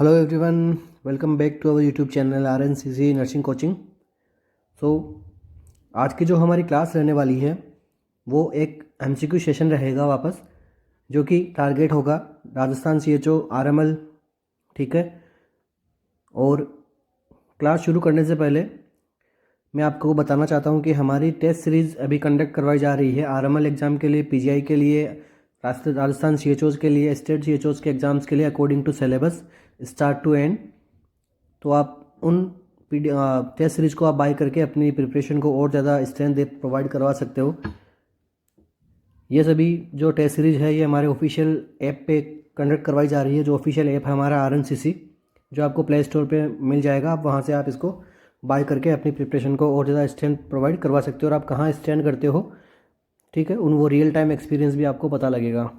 Hello everyone, welcome back to our YouTube channel RNCC nursing coaching. So आज की जो हमारी क्लास रहने वाली है वो एक MCQ सेशन रहेगा वापस, जो कि टारगेट होगा राजस्थान CHO RML। ठीक है। और क्लास शुरू करने से पहले मैं आपको बताना चाहता हूँ कि हमारी टेस्ट सीरीज़ अभी कंडक्ट करवाई जा रही है RML एग्ज़ाम के लिए, PGI के लिए, राजस्थान CHOs के लिए, स्टेट CHOs के एग्ज़ाम्स के लिए according to syllabus start to end. तो आप उन टेस्ट सीरीज़ को आप बाय करके अपनी प्रिपरेशन को और ज़्यादा स्ट्रेंथ दे प्रोवाइड करवा सकते हो। ये सभी जो टेस्ट सीरीज़ है ये हमारे ऑफिशियल ऐप पे कंडक्ट करवाई जा रही है। जो ऑफिशियल ऐप है हमारा RNCC, जो आपको प्ले स्टोर पे मिल जाएगा, आप वहाँ से आप इसको बाय करके अपनी प्रिपरेशन को और ज़्यादा स्ट्रेंथ प्रोवाइड करवा सकते हो। और आप कहाँ स्टैंड करते हो, ठीक है, उन वो रियल टाइम एक्सपीरियंस भी आपको पता लगेगा।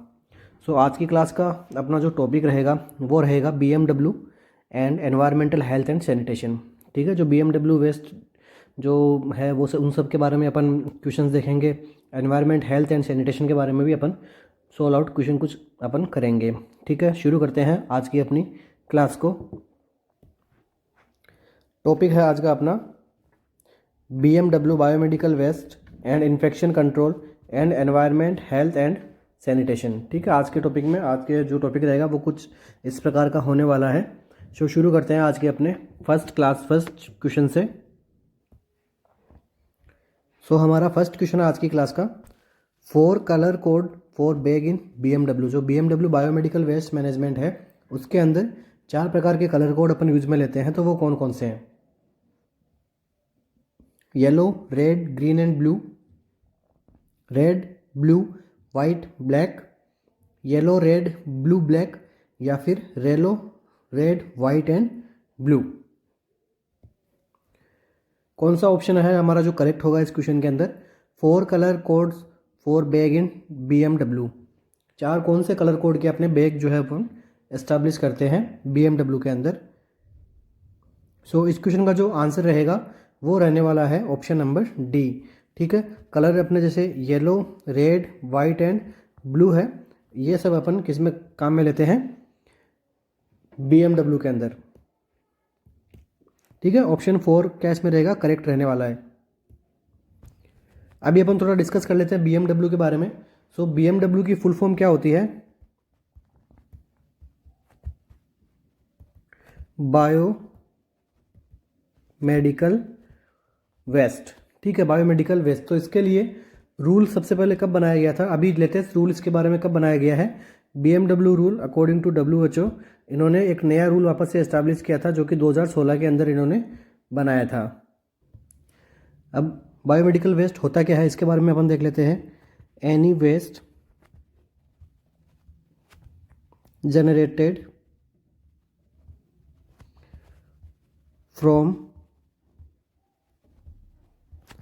सो आज की क्लास का अपना जो टॉपिक रहेगा वो रहेगा BMW and environmental health and sanitation. ठीक है। जो BMW वेस्ट जो है वो उन सब के बारे में अपन क्वेश्चंस देखेंगे। एनवायरमेंट हेल्थ एंड सैनिटेशन के बारे में भी अपन सोल्व आउट क्वेश्चन कुछ अपन करेंगे। ठीक है, शुरू करते हैं आज की अपनी क्लास को। टॉपिक है आज का अपना BMW biomedical waste and infection control and environment health and sanitation. ठीक है, आज के टॉपिक में आज के जो टॉपिक रहेगा वो कुछ इस प्रकार का होने वाला है। सो शुरू करते हैं आज के अपने फर्स्ट क्वेश्चन से। सो हमारा फर्स्ट क्वेश्चन है आज की क्लास का, 4 colour code for bag in BMW। जो BMW बायोमेडिकल वेस्ट मैनेजमेंट है उसके अंदर 4 प्रकार के कलर कोड अपन यूज में लेते हैं, तो वो कौन कौन से हैं? Yellow, red, green and blue, red, blue, white, black, yellow, red, blue, black, या फिर रेलो, रेड, वाइट एंड ब्लू। कौन सा ऑप्शन है हमारा जो करेक्ट होगा इस क्वेश्चन के अंदर? 4 colour codes for bag in BMW। 4 कौन से कलर कोड के अपने बैग जो है अपन एस्टैब्लिश करते हैं BMW के अंदर? सो इस क्वेश्चन का जो आंसर रहेगा वो रहने वाला है ऑप्शन नंबर डी। ठीक है, कलर अपने जैसे yellow, red, white and blue है, ये सब अपन किस में काम में लेते हैं? BMW के अंदर। ठीक है, ऑप्शन 4 क्या इसमें रहेगा? करेक्ट रहने वाला है। अभी अपन थोड़ा डिस्कस कर लेते हैं BMW के बारे में। सो BMW की फुल फॉर्म क्या होती है? Bio medical waste. ठीक है, बायोमेडिकल वेस्ट। तो इसके लिए रूल सबसे पहले कब बनाया गया था? अभी लेटेस्ट रूल इसके बारे में कब बनाया गया है? BMW rule according to WHO इन्होंने एक नया रूल वापस से इस्टेब्लिश किया था, जो कि 2016 के अंदर इन्होंने बनाया था। अब बायोमेडिकल वेस्ट होता क्या है इसके बारे में अपन देख लेते हैं। Any waste generated from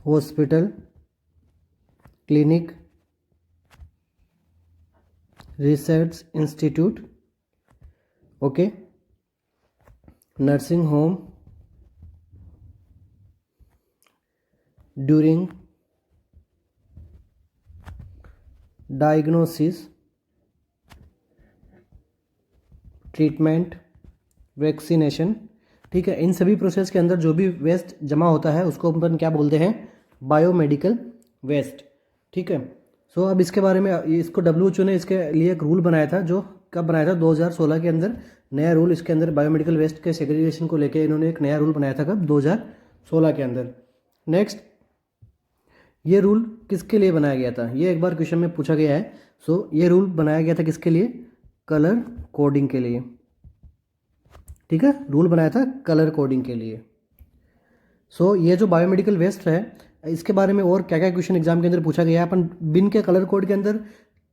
hospital, clinic, research institute, okay, nursing home, during diagnosis, treatment, vaccination. ठीक है, इन सभी प्रोसेस के अंदर जो भी वेस्ट जमा होता है उसको अपन क्या बोलते हैं? Biomedical waste. ठीक है। सो अब इसके बारे में इसको WHO ने इसके लिए एक रूल बनाया था, जो कब बनाया था? 2016 के अंदर नया रूल इसके अंदर बायोमेडिकल वेस्ट के सेग्रीगेशन को लेकर इन्होंने एक नया रूल बनाया था। कब? 2016 के अंदर। नेक्स्ट, ये रूल किसके लिए बनाया गया था? ये एक बार क्वेश्चन में पूछा गया है। सो ये रूल बनाया गया था किसके लिए? कलर कोडिंग के लिए। ठीक है, रूल बनाया था कलर कोडिंग के लिए। सो ये जो बायोमेडिकल वेस्ट है इसके बारे में और क्या क्या क्वेश्चन एग्जाम के अंदर पूछा गया है, अपन बिन के कलर कोड के अंदर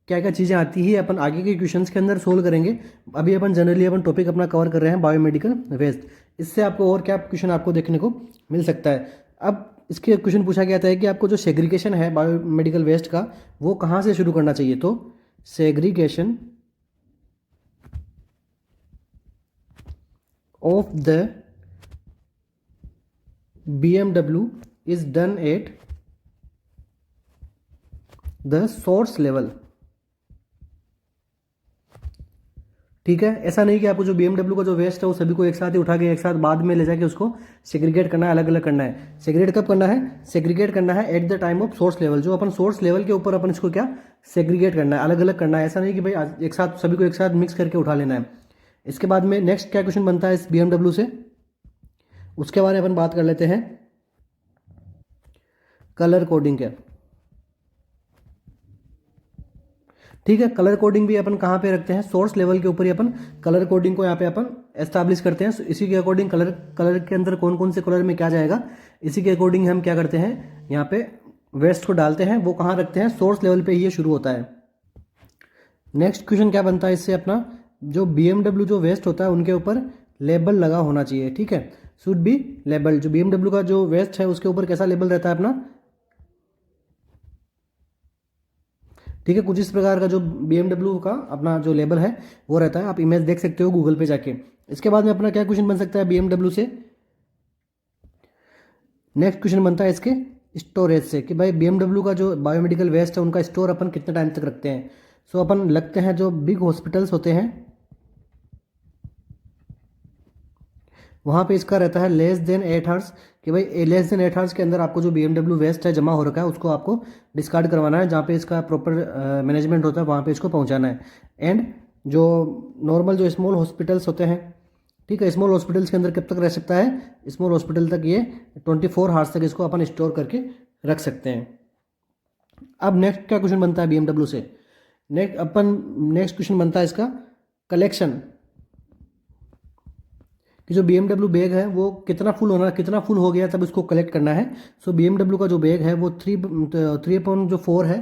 क्या क्या चीज़ें आती ही अपन आगे के क्वेश्चंस के अंदर सोल्व करेंगे। अभी अपन जनरली अपन टॉपिक अपना कवर कर रहे हैं बायोमेडिकल वेस्ट। इससे आपको और क्या क्वेश्चन आपको देखने को मिल सकता है? अब इसके क्वेश्चन पूछा गया था कि आपको जो सेग्रीगेशन है बायोमेडिकल वेस्ट का वो कहाँ से शुरू करना चाहिए? तो segregation of the BMW is done at the source level। ठीक है। ऐसा नहीं कि आपको जो BMW का जो वेस्ट है वो सभी को एक साथ ही उठा के एक साथ बाद में ले जाके उसको सेग्रीगेट करना है, अलग अलग करना है। सेग्रीगेट कब करना है? सेग्रीगेट करना है at the time of source level. जो अपन सोर्स लेवल के ऊपर अपन इसको क्या सेग्रीगेट करना है, अलग अलग करना है। ऐसा नहीं कि भाई एक साथ सभी को एक साथ मिक्स करके उठा लेना है। इसके बाद में नेक्स्ट क्या क्वेश्चन बनता है इस BMW से, उसके बारे में अपन बात कर लेते हैं। कलर कोडिंग क्या, ठीक है। कलर कोडिंग भी अपन कहाँ पे रखते हैं? सोर्स लेवल के ऊपर ही अपन कलर कोडिंग को यहाँ पे अपन एस्टैब्लिश करते हैं। इसी के अकॉर्डिंग कलर के अंदर कौन कौन से कलर में क्या जाएगा, इसी के अकॉर्डिंग हम क्या करते हैं, यहाँ पे वेस्ट को डालते हैं। वो कहाँ रखते हैं? सोर्स लेवल पे ही ये शुरू होता है। नेक्स्ट क्वेश्चन क्या बनता है इससे अपना, जो BMW जो वेस्ट होता है उनके ऊपर लेबल लगा होना चाहिए, ठीक है। Should be label. जो BMW का जो वेस्ट है उसके ऊपर कैसा लेबल रहता है अपना, ठीक है। कुछ इस प्रकार का जो BMW का अपना जो लेबल है वो रहता है। आप इमेज देख सकते हो गूगल पे जाके। इसके बाद में अपना क्या क्वेश्चन बन सकता है BMW से, नेक्स्ट क्वेश्चन बनता है इसके स्टोरेज से, कि भाई BMW का जो बायोमेडिकल वेस्ट है उनका स्टोर अपन कितने टाइम तक रखते हैं। सो अपन लगते हैं जो बिग हॉस्पिटल्स होते हैं वहाँ पे इसका रहता है लेस देन 8 आवर्स, कि भाई लेस देन 8 आवर्स के अंदर आपको जो BMW वेस्ट है जमा हो रखा है उसको आपको डिस्कार्ड करवाना है। जहाँ पे इसका प्रॉपर मैनेजमेंट होता है वहाँ पे इसको पहुँचाना है। एंड जो नॉर्मल जो स्मॉल हॉस्पिटल्स होते हैं, ठीक है, स्मॉल हॉस्पिटल्स के अंदर कब तक रह सकता है? स्मॉल हॉस्पिटल तक ये 24 आवर्स तक इसको अपन स्टोर करके रख सकते हैं। अब नेक्स्ट क्या क्वेश्चन बनता है BMW से, नेक्स्ट क्वेश्चन बनता है इसका कलेक्शन, कि जो BMW बैग है वो कितना कितना फुल हो गया तब इसको कलेक्ट करना है। सो BMW का जो बैग है वो 3.4 है,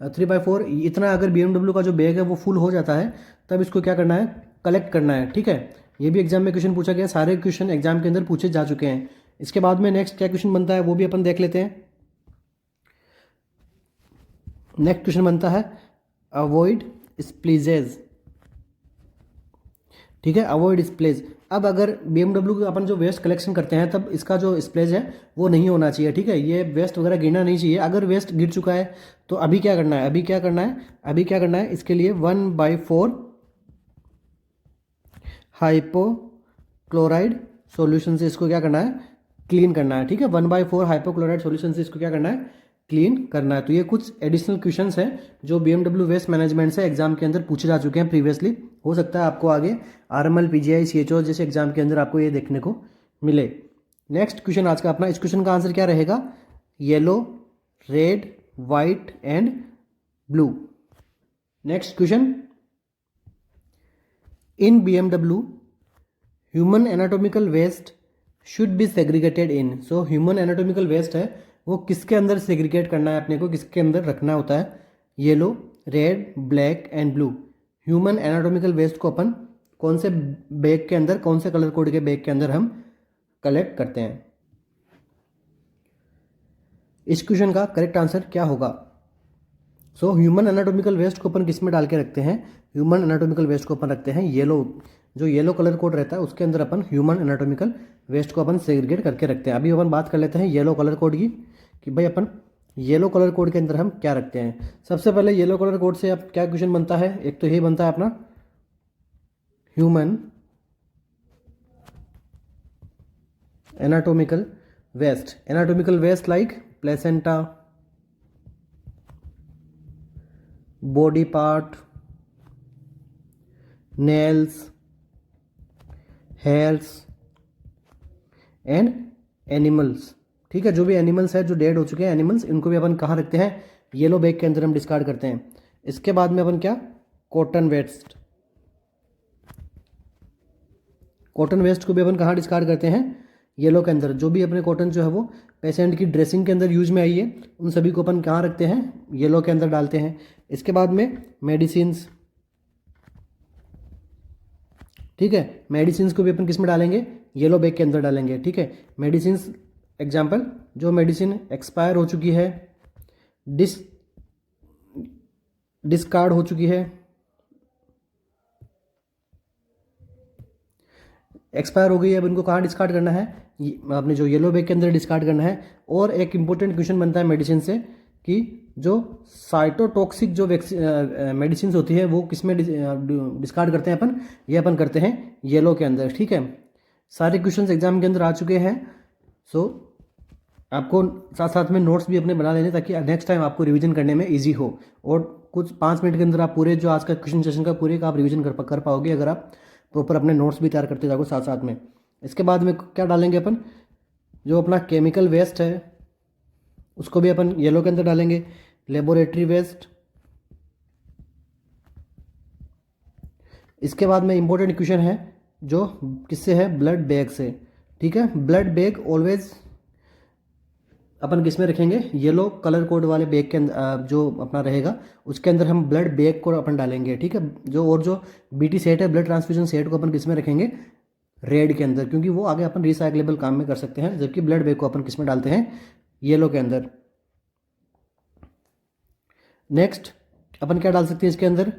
3/4 इतना। अगर BMW का जो बैग है वो फुल हो जाता है तब इसको क्या करना है? कलेक्ट करना है, ठीक है। ये भी एग्जाम में क्वेश्चन पूछा गया, सारे क्वेश्चन एग्जाम के अंदर पूछे जा चुके हैं। इसके बाद में नेक्स्ट क्या क्वेश्चन बनता है वो भी अपन देख लेते हैं। नेक्स्ट क्वेश्चन बनता है अवॉइड स्प्लीजेज, ठीक है, अवॉइड स्प्लेज। अब अगर BMW का अपन जो वेस्ट कलेक्शन करते हैं तब इसका जो स्प्लेज है वो नहीं होना चाहिए, ठीक है। ये वेस्ट वगैरह गिरना नहीं चाहिए। अगर वेस्ट गिर चुका है तो अभी क्या करना है, अभी क्या करना है इसके लिए 1/4 हाइपोक्लोराइड सॉल्यूशन से इसको क्या करना है? क्लीन करना है, ठीक है। 1/4 हाइपोक्लोराइड सॉल्यूशन से इसको क्या करना है? क्लीन करना है। तो ये कुछ एडिशनल क्वेश्चंस हैं जो BMW वेस्ट मैनेजमेंट से एग्जाम के अंदर पूछे जा चुके हैं प्रीवियसली। हो सकता है आपको आगे RML PGI CHO जैसे एग्जाम के अंदर आपको ये देखने को मिले। नेक्स्ट क्वेश्चन आज का अपना, इस क्वेश्चन का आंसर क्या रहेगा? Yellow, red, white and blue. Next question, in BMW human anatomical waste should be segregated in. So human anatomical waste है वो किसके अंदर सेग्रीगेट करना है अपने को, किसके अंदर रखना होता है? Yellow, red, black and blue. Human anatomical waste को अपन कौन से बैग के अंदर, कौन से कलर कोड के बैग के अंदर हम कलेक्ट करते हैं? इस क्वेश्चन का करेक्ट आंसर क्या होगा? सो ह्यूमन एनाटॉमिकल वेस्ट को अपन किस में डाल के रखते हैं? ह्यूमन एनाटॉमिकल वेस्ट को अपन रखते हैं येलो, जो येलो कलर कोड रहता है उसके अंदर अपन ह्यूमन एनाटॉमिकल वेस्ट को अपन सेग्रीगेट करके रखते हैं। अभी अपन बात कर लेते हैं येलो कलर कोड की, कि भाई अपन येलो कलर कोड के अंदर हम क्या रखते हैं। सबसे पहले येलो कलर कोड से अब क्या क्वेश्चन बनता है, एक तो ये बनता है अपना human anatomical waste like placenta, body part, nails, hairs and animals, ठीक है। जो भी एनिमल्स है जो डेड हो चुके हैं एनिमल्स, इनको भी अपन कहाँ रखते हैं? येलो बैग के अंदर हम डिस्कार्ड करते हैं। इसके बाद में अपन क्या, कॉटन वेस्ट को भी अपन कहाँ डिस्कार्ड करते हैं? येलो के अंदर। जो भी अपने कॉटन जो है वो पेशेंट की ड्रेसिंग के अंदर यूज में आई है उन सभी को अपन कहाँ रखते हैं? येलो के अंदर डालते हैं। इसके बाद में मेडिसिन्स, ठीक है, मेडिसिन्स को भी अपन किस में डालेंगे? येलो बैग के अंदर डालेंगे, ठीक है। मेडिसिन्स एग्जाम्पल, जो मेडिसिन एक्सपायर हो चुकी है, डिस्कार्ड हो चुकी है, एक्सपायर हो गई है, अब इनको कहाँ डिस्कार्ड करना है? अपने जो येलो बैग के अंदर डिस्कार्ड करना है। और एक इंपॉर्टेंट क्वेश्चन बनता है मेडिसिन से, कि जो साइटोटॉक्सिक जो मेडिसिन होती है वो किस में डिस्कार्ड करते हैं अपन, ये अपन करते हैं येलो के अंदर। ठीक है, सारे क्वेश्चंस एग्जाम के अंदर आ चुके हैं। सो आपको साथ साथ में नोट्स भी अपने बना लेने ताकि नेक्स्ट टाइम आपको रिवीजन करने में इजी हो, और कुछ 5 मिनट के अंदर आप पूरे जो आज का क्वेश्चन सेशन का पूरे का आप रिवीजन कर पाओगे अगर आप प्रॉपर अपने नोट्स भी तैयार करते जाओगे साथ साथ में। इसके बाद में क्या डालेंगे अपन, जो अपना केमिकल वेस्ट है उसको भी अपन येलो के अंदर डालेंगे, लेबोरेटरी वेस्ट। इसके बाद में इंपॉर्टेंट क्वेश्चन है जो किससे है, ब्लड बैग से। ठीक है, ब्लड बैग ऑलवेज अपन किस में रखेंगे, येलो कलर कोड वाले बैग के अंदर जो अपना रहेगा उसके अंदर हम ब्लड बैग को अपन डालेंगे। ठीक है, जो बीटी सेट है, ब्लड ट्रांसफ्यूजन सेट को अपन किस में रखेंगे, रेड के अंदर, क्योंकि वो आगे अपन रिसाइक्लेबल काम में कर सकते हैं, जबकि ब्लड बैग को अपन किस में डालते हैं, येलो के अंदर। नेक्स्ट अपन क्या डाल सकते हैं इसके अंदर,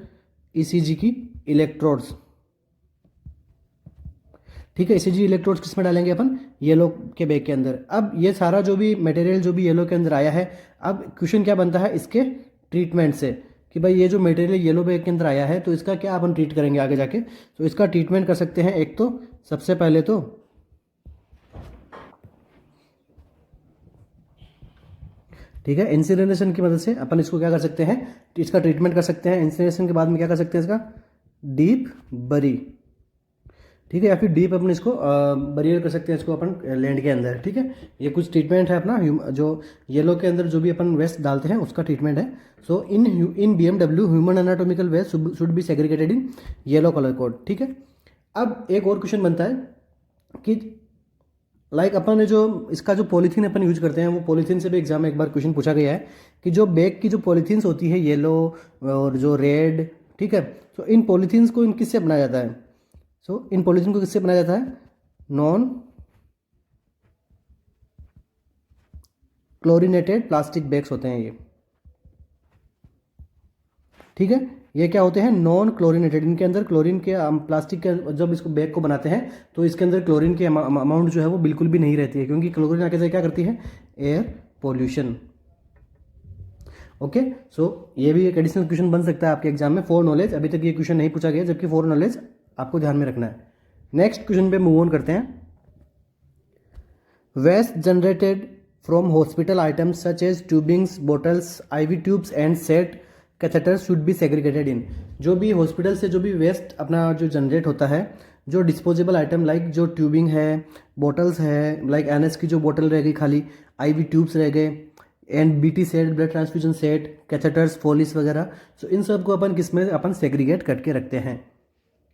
ईसीजी की इलेक्ट्रोड्स। ठीक है, ईसीजी इलेक्ट्रोड्स किस में डालेंगे अपन, येलो के बैग के अंदर। अब ये सारा जो भी मटेरियल जो भी येलो के अंदर आया है, अब क्वेश्चन क्या बनता है इसके ट्रीटमेंट से, कि भाई ये जो मटेरियल येलो बैग के अंदर आया है तो इसका क्या अपन ट्रीट करेंगे आगे जाके। तो इसका ट्रीटमेंट कर सकते हैं, एक तो सबसे पहले तो ठीक है, इंसिनरेशन की मदद से अपन इसको क्या कर सकते हैं, इसका ट्रीटमेंट कर सकते हैं। इंसिनरेशन के बाद में क्या कर सकते हैं, इसका डीप बरी। ठीक है, या फिर डीप अपन इसको बरियर कर सकते हैं इसको अपन लैंड के अंदर। ठीक है, ये कुछ ट्रीटमेंट है अपना जो येलो के अंदर जो भी अपन वेस्ट डालते हैं उसका ट्रीटमेंट है। So in BMW human anatomical waste should be segregated in yellow colour code. ठीक है, अब एक और क्वेश्चन बनता है कि लाइक अपन ने जो इसका जो पॉलीथीन अपन यूज करते हैं, वो पॉलीथीन से भी एग्जाम में एक बार क्वेश्चन पूछा गया है कि जो बैग की जो पॉलीथीन्स होती है येलो और जो रेड, ठीक है, तो इन पॉलीथीन्स को किससे बनाया जाता है, इन पॉलीथीन को किससे बनाया जाता है, नॉन क्लोरिनेटेड प्लास्टिक बैग्स होते हैं ये। ठीक है, ये क्या होते हैं, नॉन क्लोरिनेटेड, इनके अंदर क्लोरीन के प्लास्टिक के जब इसको बैग को बनाते हैं तो इसके अंदर क्लोरीन की अमाउंट जो है वो बिल्कुल भी नहीं रहती है, क्योंकि क्लोरीन आके क्या करती है, एयर पोल्यूशन। ओके, सो ये भी एक एडिशनल क्वेश्चन बन सकता है आपके एग्जाम में फॉर नॉलेज। अभी तक ये क्वेश्चन नहीं पूछा गया, जबकि फॉर नॉलेज आपको ध्यान में रखना है। नेक्स्ट क्वेश्चन पे मूव ऑन करते हैं। Waste generated from hospital items such as tubings, bottles, IV tubes and set catheters should be segregated in. जो भी हॉस्पिटल से जो भी वेस्ट अपना जो जनरेट होता है, जो डिस्पोजेबल आइटम लाइक जो ट्यूबिंग है, बोटल्स है, लाइक एनएस की जो बोतल रह गई खाली, आईवी ट्यूब्स रह गए, and BT set, blood transfusion set, catheters, Foley's वगैरह, सो इन सब को अपन किस में अपन सेग्रीगेट करके रखते हैं,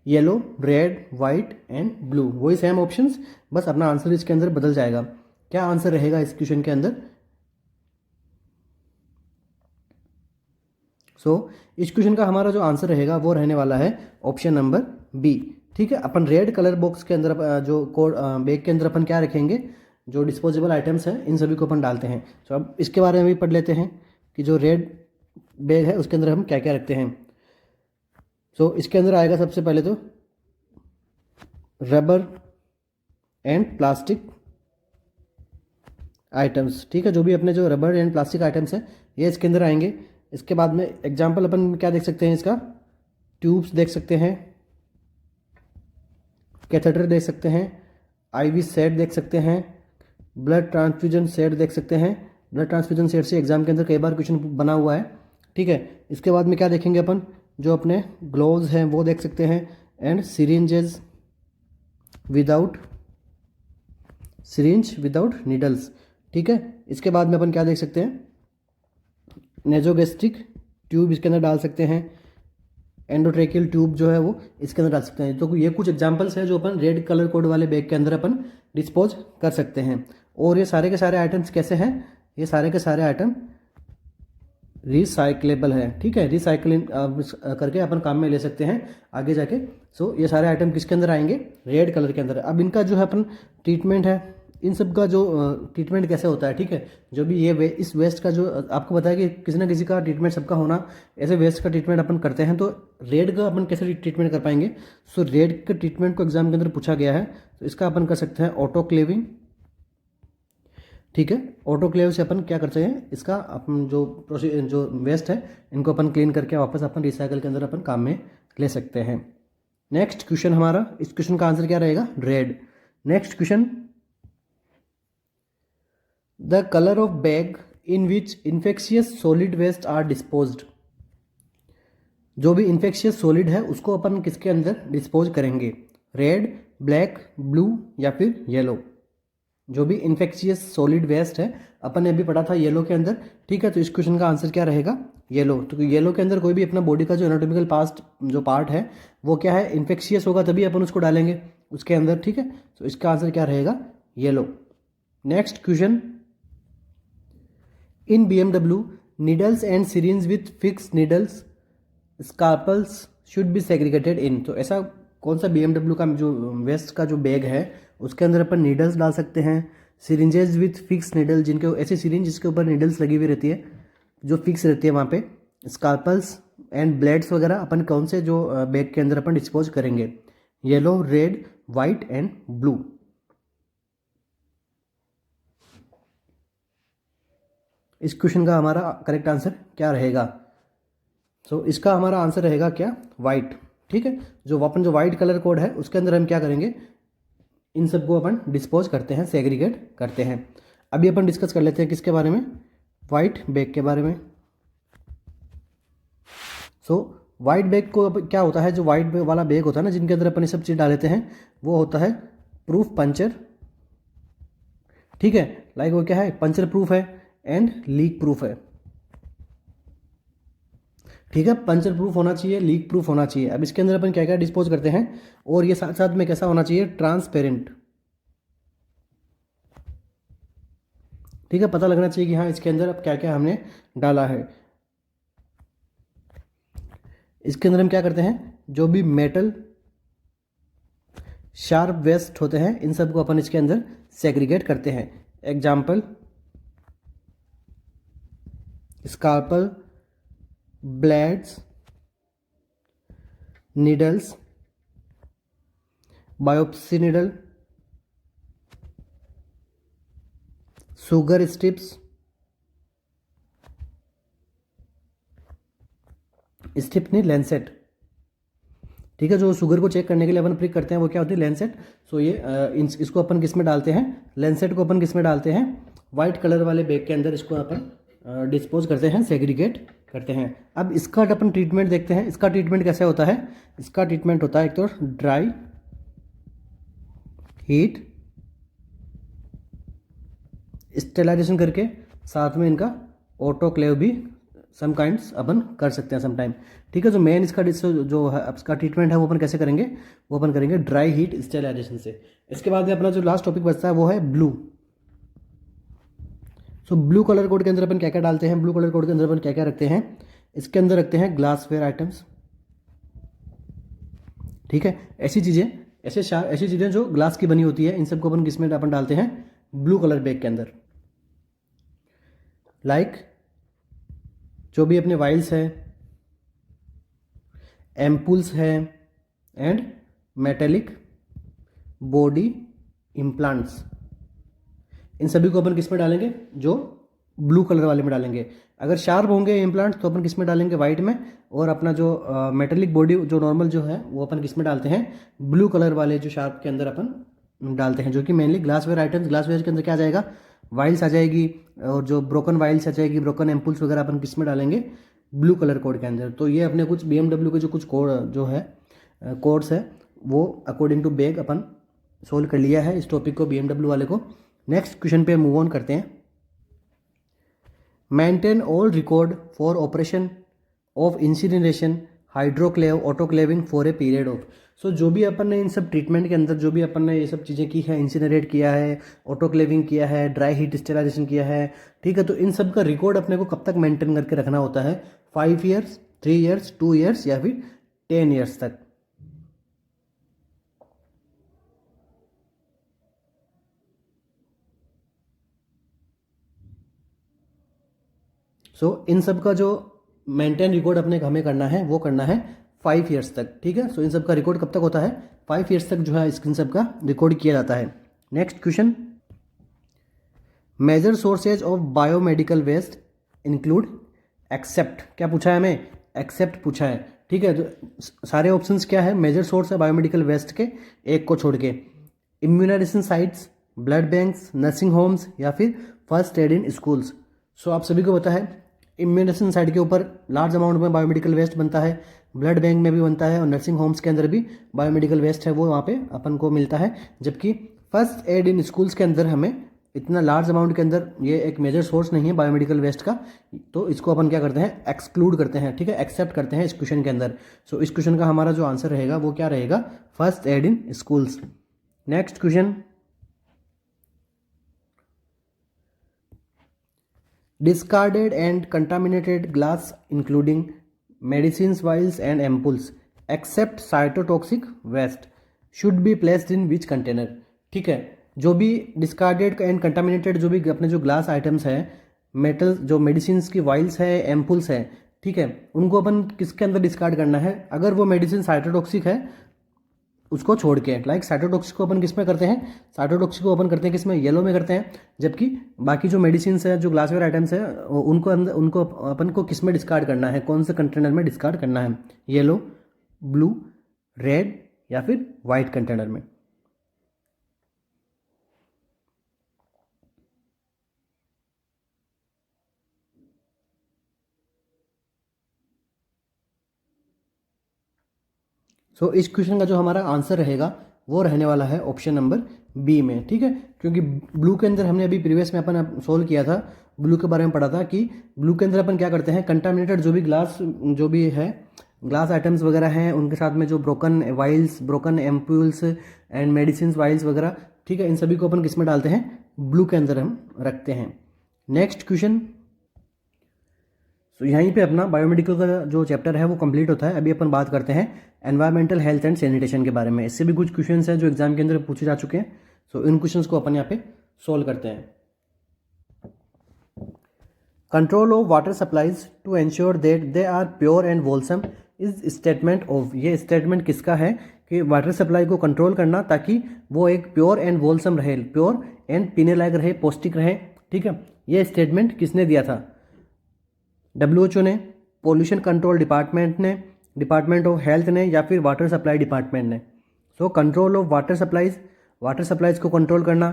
yellow, red, white and blue. वही सेम ऑप्शंस, बस अपना आंसर इसके अंदर बदल जाएगा। क्या आंसर रहेगा इस क्वेश्चन के अंदर, इस क्वेश्चन का हमारा जो आंसर रहेगा वो रहने वाला है ऑप्शन नंबर बी। ठीक है, अपन रेड कलर बॉक्स के अंदर जो कोड बैग के अंदर अपन क्या रखेंगे, जो डिस्पोजेबल आइटम्स हैं इन सभी को अपन डालते हैं। तो अब इसके बारे में भी पढ़ लेते हैं कि जो रेड बैग है उसके अंदर हम क्या क्या रखते हैं। इसके अंदर आएगा सबसे पहले तो रबर एंड प्लास्टिक आइटम्स। ठीक है, जो भी अपने जो रबर एंड प्लास्टिक आइटम्स हैं ये इसके अंदर आएंगे। इसके बाद में एग्जाम्पल अपन क्या देख सकते हैं, इसका ट्यूब्स देख सकते हैं, कैथेटर देख सकते हैं, आईवी सेट देख सकते हैं, ब्लड ट्रांसफ्यूजन सेट देख सकते हैं। ब्लड ट्रांसफ्यूजन सेट से एग्जाम के अंदर कई बार क्वेश्चन बना हुआ है। ठीक है, इसके बाद में क्या देखेंगे अपन, जो अपने ग्लोव्स हैं वो देख सकते हैं, एंड सिरिंजेस विदाउट नीडल्स। ठीक है, इसके बाद में अपन क्या देख सकते हैं, नेजोगेस्ट्रिक ट्यूब इसके अंदर डाल सकते हैं, एंडोट्रेकियल ट्यूब जो है वो इसके अंदर डाल सकते हैं। तो ये कुछ एग्जांपल्स हैं जो अपन रेड कलर कोड वाले बैग के अंदर अपन डिस्पोज कर सकते हैं। और ये सारे के सारे आइटम्स कैसे हैं, ये सारे के सारे आइटम रिसाइक्लेबल है। ठीक है, रिसाइकलिंग करके अपन काम में ले सकते हैं आगे जाके। ये सारे आइटम किसके अंदर आएंगे, रेड कलर के अंदर। अब इनका जो है अपन ट्रीटमेंट है, इन सब का जो ट्रीटमेंट कैसे होता है। ठीक है, जो भी ये इस वेस्ट का जो आपको बताया कि किसी ना किसी का ट्रीटमेंट सबका होना, ऐसे वेस्ट का ट्रीटमेंट अपन करते हैं। तो रेड का अपन कैसे ट्रीटमेंट कर पाएंगे, रेड के ट्रीटमेंट को एग्जाम के अंदर पूछा गया है, तो इसका अपन कर सकते हैं ऑटोक्लेविंग। ठीक है। ऑटोक्लेव से अपन क्या करते हैं, इसका अपन जो वेस्ट है इनको अपन क्लीन करके वापस अपन रिसाइकल के अंदर अपन काम में ले सकते हैं। नेक्स्ट क्वेश्चन हमारा, इस क्वेश्चन का आंसर क्या रहेगा, red. Next question, the colour of bag in which infectious solid waste are disposed. जो भी इन्फेक्शियस सॉलिड है उसको अपन किसके अंदर डिस्पोज करेंगे, रेड, ब्लैक, ब्लू या फिर येलो। जो भी इन्फेक्शियस सॉलिड वेस्ट है अपन ने अभी पढ़ा था येलो के अंदर, ठीक है। तो इस क्वेश्चन का आंसर क्या रहेगा, येलो। तो येलो के अंदर कोई भी अपना बॉडी का जो एनाटॉमिकल पार्ट है वो क्या है, इन्फेक्शियस होगा तभी अपन उसको डालेंगे उसके अंदर, ठीक है। तो इसका आंसर क्या रहेगा, yellow. Next question, in BMW needles and syringe with fix needles scalpels should be segregated in. तो ऐसा कौन सा BMW का जो वेस्ट का जो बैग है उसके अंदर अपन नीडल्स डाल सकते हैं, सिरिंजेस विथ फिक्स नीडल, जिनके ऐसे सिरिंज जिसके ऊपर नीडल्स लगी हुई रहती है जो फिक्स रहती है वहाँ पे, स्कार्पल्स एंड ब्लेड्स वगैरह अपन कौन से जो बैग के अंदर अपन डिस्पोज करेंगे, yellow, red, white and blue. इस क्वेश्चन का हमारा करेक्ट आंसर क्या रहेगा, तो इसका हमारा आंसर रहेगा क्या, वाइट, ठीक है। जो वाइट कलर कोड है उसके अंदर हम क्या करेंगे, इन सबको अपन डिस्पोज करते हैं, सेग्रीगेट करते हैं। अभी अपन डिस्कस कर लेते हैं किसके बारे में, वाइट बैग के बारे में। सो वाइट बैग को क्या होता है, जो वाइट वाला बैग होता है ना जिनके अंदर अपन ये सब चीज़ डाल लेते हैं, वो होता है प्रूफ पंचर, ठीक है। लाइक वो क्या है, पंचर प्रूफ है एंड लीक प्रूफ है, ठीक है। पंचर प्रूफ होना चाहिए, लीक प्रूफ होना चाहिए। अब इसके अंदर अपन क्या क्या डिस्पोज करते हैं, और ये साथ साथ में कैसा होना चाहिए, ट्रांसपेरेंट, ठीक है। पता लगना चाहिए कि हाँ इसके अंदर अब क्या क्या हमने डाला है। इसके अंदर हम क्या करते हैं, जो भी मेटल शार्प वेस्ट होते हैं इन सबको अपन इसके अंदर सेग्रीगेट करते हैं। Example, scalpel, blades, needles, biopsy needle, sugar strips, strip नहीं लेंसेट, ठीक है। जो शुगर को चेक करने के लिए अपन प्रिक करते हैं वो क्या होती है, लेंसेट। सो ये इसको अपन किस में डालते हैं, लेंसेट को अपन किस में डालते हैं, वाइट कलर वाले बैग के अंदर इसको अपन डिस्पोज करते हैं, सेग्रीगेट करते हैं। अब इसका अपन ट्रीटमेंट देखते हैं, इसका ट्रीटमेंट कैसे होता है। इसका ट्रीटमेंट होता है एक तो ड्राई हीट स्टेलाइजेशन करके, साथ में इनका ऑटोक्लेव भी सम काइंड्स अपन कर सकते हैं सम टाइम, ठीक है। जो मेन इसका जो है इसका ट्रीटमेंट है वो अपन कैसे करेंगे, वो अपन करेंगे ड्राई हीट स्टेलाइजेशन से। इसके बाद में अपना जो लास्ट टॉपिक बचता है वो है ब्लू। सो ब्लू कलर कोड के अंदर अपन क्या क्या डालते हैं, ब्लू कलर कोड के अंदर अपन क्या क्या रखते हैं, इसके अंदर रखते हैं ग्लासवेयर आइटम्स, ठीक है। ऐसी चीज़ें जो ग्लास की बनी होती है इन सबको अपन किस में अपन डालते हैं, ब्लू कलर बैग के अंदर। लाइक जो भी अपने वाइल्स है, एम्पुल्स है एंड मेटेलिक बॉडी इम्प्लांट्स, इन सभी को अपन किस में डालेंगे, जो ब्लू कलर वाले में डालेंगे। अगर शार्प होंगे इम्प्लांट तो अपन किस में डालेंगे, वाइट में। और अपना जो मेटेलिक बॉडी जो नॉर्मल जो है वो अपन किस में डालते हैं, ब्लू कलर वाले जो शार्प के अंदर अपन डालते हैं, जो कि मेनली ग्लासवेयर आइटम्स। ग्लासवेयर के अंदर क्या आ जाएगा, वाइल्स आ जाएगी, और जो ब्रोकन वाइल्स आ जाएगी, ब्रोकन एम्पुल्स वगैरह अपन किस में डालेंगे, ब्लू कलर कोड के अंदर। तो ये अपने कुछ BMW के जो कुछ कोड जो है कोड्स है वो अकॉर्डिंग टू बैग अपन सोल्व कर लिया है इस टॉपिक को, BMW वाले को। नेक्स्ट क्वेश्चन पे मूव ऑन करते हैं। Maintain all record for operation of incineration, hydroclave, autoclaving for a period of. So जो भी अपन ने इन सब ट्रीटमेंट के अंदर जो भी अपन ने ये सब चीज़ें की है, इंसिनरेट किया है, ऑटोक्लेविंग किया है, ड्राई हीट स्टेलाइजेशन किया है, ठीक है। तो इन सब का रिकॉर्ड अपने को कब तक मेंटेन करके रखना होता है, 5 ईयर्स, 3 ईयर्स, 2 ईयर्स या फिर 10 ईयर्स तक। सो इन सब का जो मेंटेन रिकॉर्ड अपने हमें करना है वो करना है 5 ईयर्स तक, ठीक है। सो इन सब का रिकॉर्ड कब तक होता है, 5 ईयर्स तक जो है इन सब का रिकॉर्ड किया जाता है। Next question, major sources of biomedical waste include except, क्या पूछा है हमें, एक्सेप्ट पूछा है। ठीक है, तो सारे ऑप्शंस क्या है, मेजर सोर्स है बायोमेडिकल वेस्ट के, एक को छोड़ के, immunisation sites, blood banks, nursing homes या फिर first aid in schools. So आप सभी को पता है इम्यूनाइजेशन साइट के ऊपर लार्ज अमाउंट में बायोमेडिकल वेस्ट बनता है, ब्लड बैंक में भी बनता है और नर्सिंग होम्स के अंदर भी बायोमेडिकल वेस्ट है वो वहाँ पे अपन को मिलता है। जबकि फर्स्ट एड इन स्कूल्स के अंदर हमें इतना लार्ज अमाउंट के अंदर ये एक मेजर सोर्स नहीं है बायोमेडिकल वेस्ट का, तो इसको अपन क्या करते हैं, एक्सक्लूड करते हैं। ठीक है, एक्सेप्ट करते हैं इस क्वेश्चन के अंदर। सो इस क्वेश्चन का हमारा जो आंसर रहेगा वो क्या रहेगा, first aid in schools. Next question, discarded and contaminated glass including medicines vials and ampoules except cytotoxic waste should be placed in which container। ठीक है, जो भी डिस्कार्डेड एंड कंटामिनेटेड जो भी अपने जो ग्लास आइटम्स हैं, मेटल जो मेडिसिन की वाइल्स है, एम्पुल्स है, ठीक है, उनको अपन किसके अंदर डिस्कार्ड करना है, अगर वो मेडिसिन साइटोटॉक्सिक है उसको छोड़ के। लाइक साइटोटॉक्सिक को अपन किस में करते हैं, साइटोटॉक्सिक को अपन करते हैं किस में, येलो में करते हैं। जबकि बाकी जो मेडिसिन है, जो ग्लासवेयर आइटम्स है, उनको अपन को किस में डिस्कार्ड करना है, कौन से कंटेनर में डिस्कार्ड करना है, येलो, ब्लू, रेड या फिर वाइट कंटेनर में। सो इस क्वेश्चन का जो हमारा आंसर रहेगा वो रहने वाला है ऑप्शन नंबर बी में। ठीक है, क्योंकि ब्लू के अंदर हमने अभी प्रीवियस में अपन सोल्व किया था, ब्लू के बारे में पढ़ा था कि ब्लू के अंदर अपन क्या करते हैं, कंटामिनेटेड जो भी ग्लास जो भी है, ग्लास आइटम्स वगैरह हैं, उनके साथ में जो broken vials, broken ampoules and medicine vials वगैरह, ठीक है, इन सभी को अपन किस में डालते हैं, ब्लू के अंदर हम रखते हैं। नेक्स्ट क्वेश्चन, तो यहीं पे अपना बायोमेडिकल का जो चैप्टर है वो कंप्लीट होता है। अभी अपन बात करते हैं एनवायरमेंटल हेल्थ एंड सैनिटेशन के बारे में। इससे भी कुछ क्वेश्चंस हैं जो एग्जाम के अंदर पूछे जा चुके हैं, सो इन क्वेश्चंस को अपन यहाँ पे सोल्व करते हैं। Control of water supplies to ensure that they are pure and wholesome is statement of, ये स्टेटमेंट किसका है कि वाटर सप्लाई को कंट्रोल करना ताकि वो एक प्योर एंड वोलसम रहे, प्योर एंड पीने लायक रहे, पौष्टिक रहे। ठीक है, ये स्टेटमेंट किसने दिया था, WHO ने, पोल्यूशन कंट्रोल डिपार्टमेंट ने, डिपार्टमेंट ऑफ हेल्थ ने या फिर वाटर सप्लाई डिपार्टमेंट ने। So control of water supplies को कंट्रोल करना,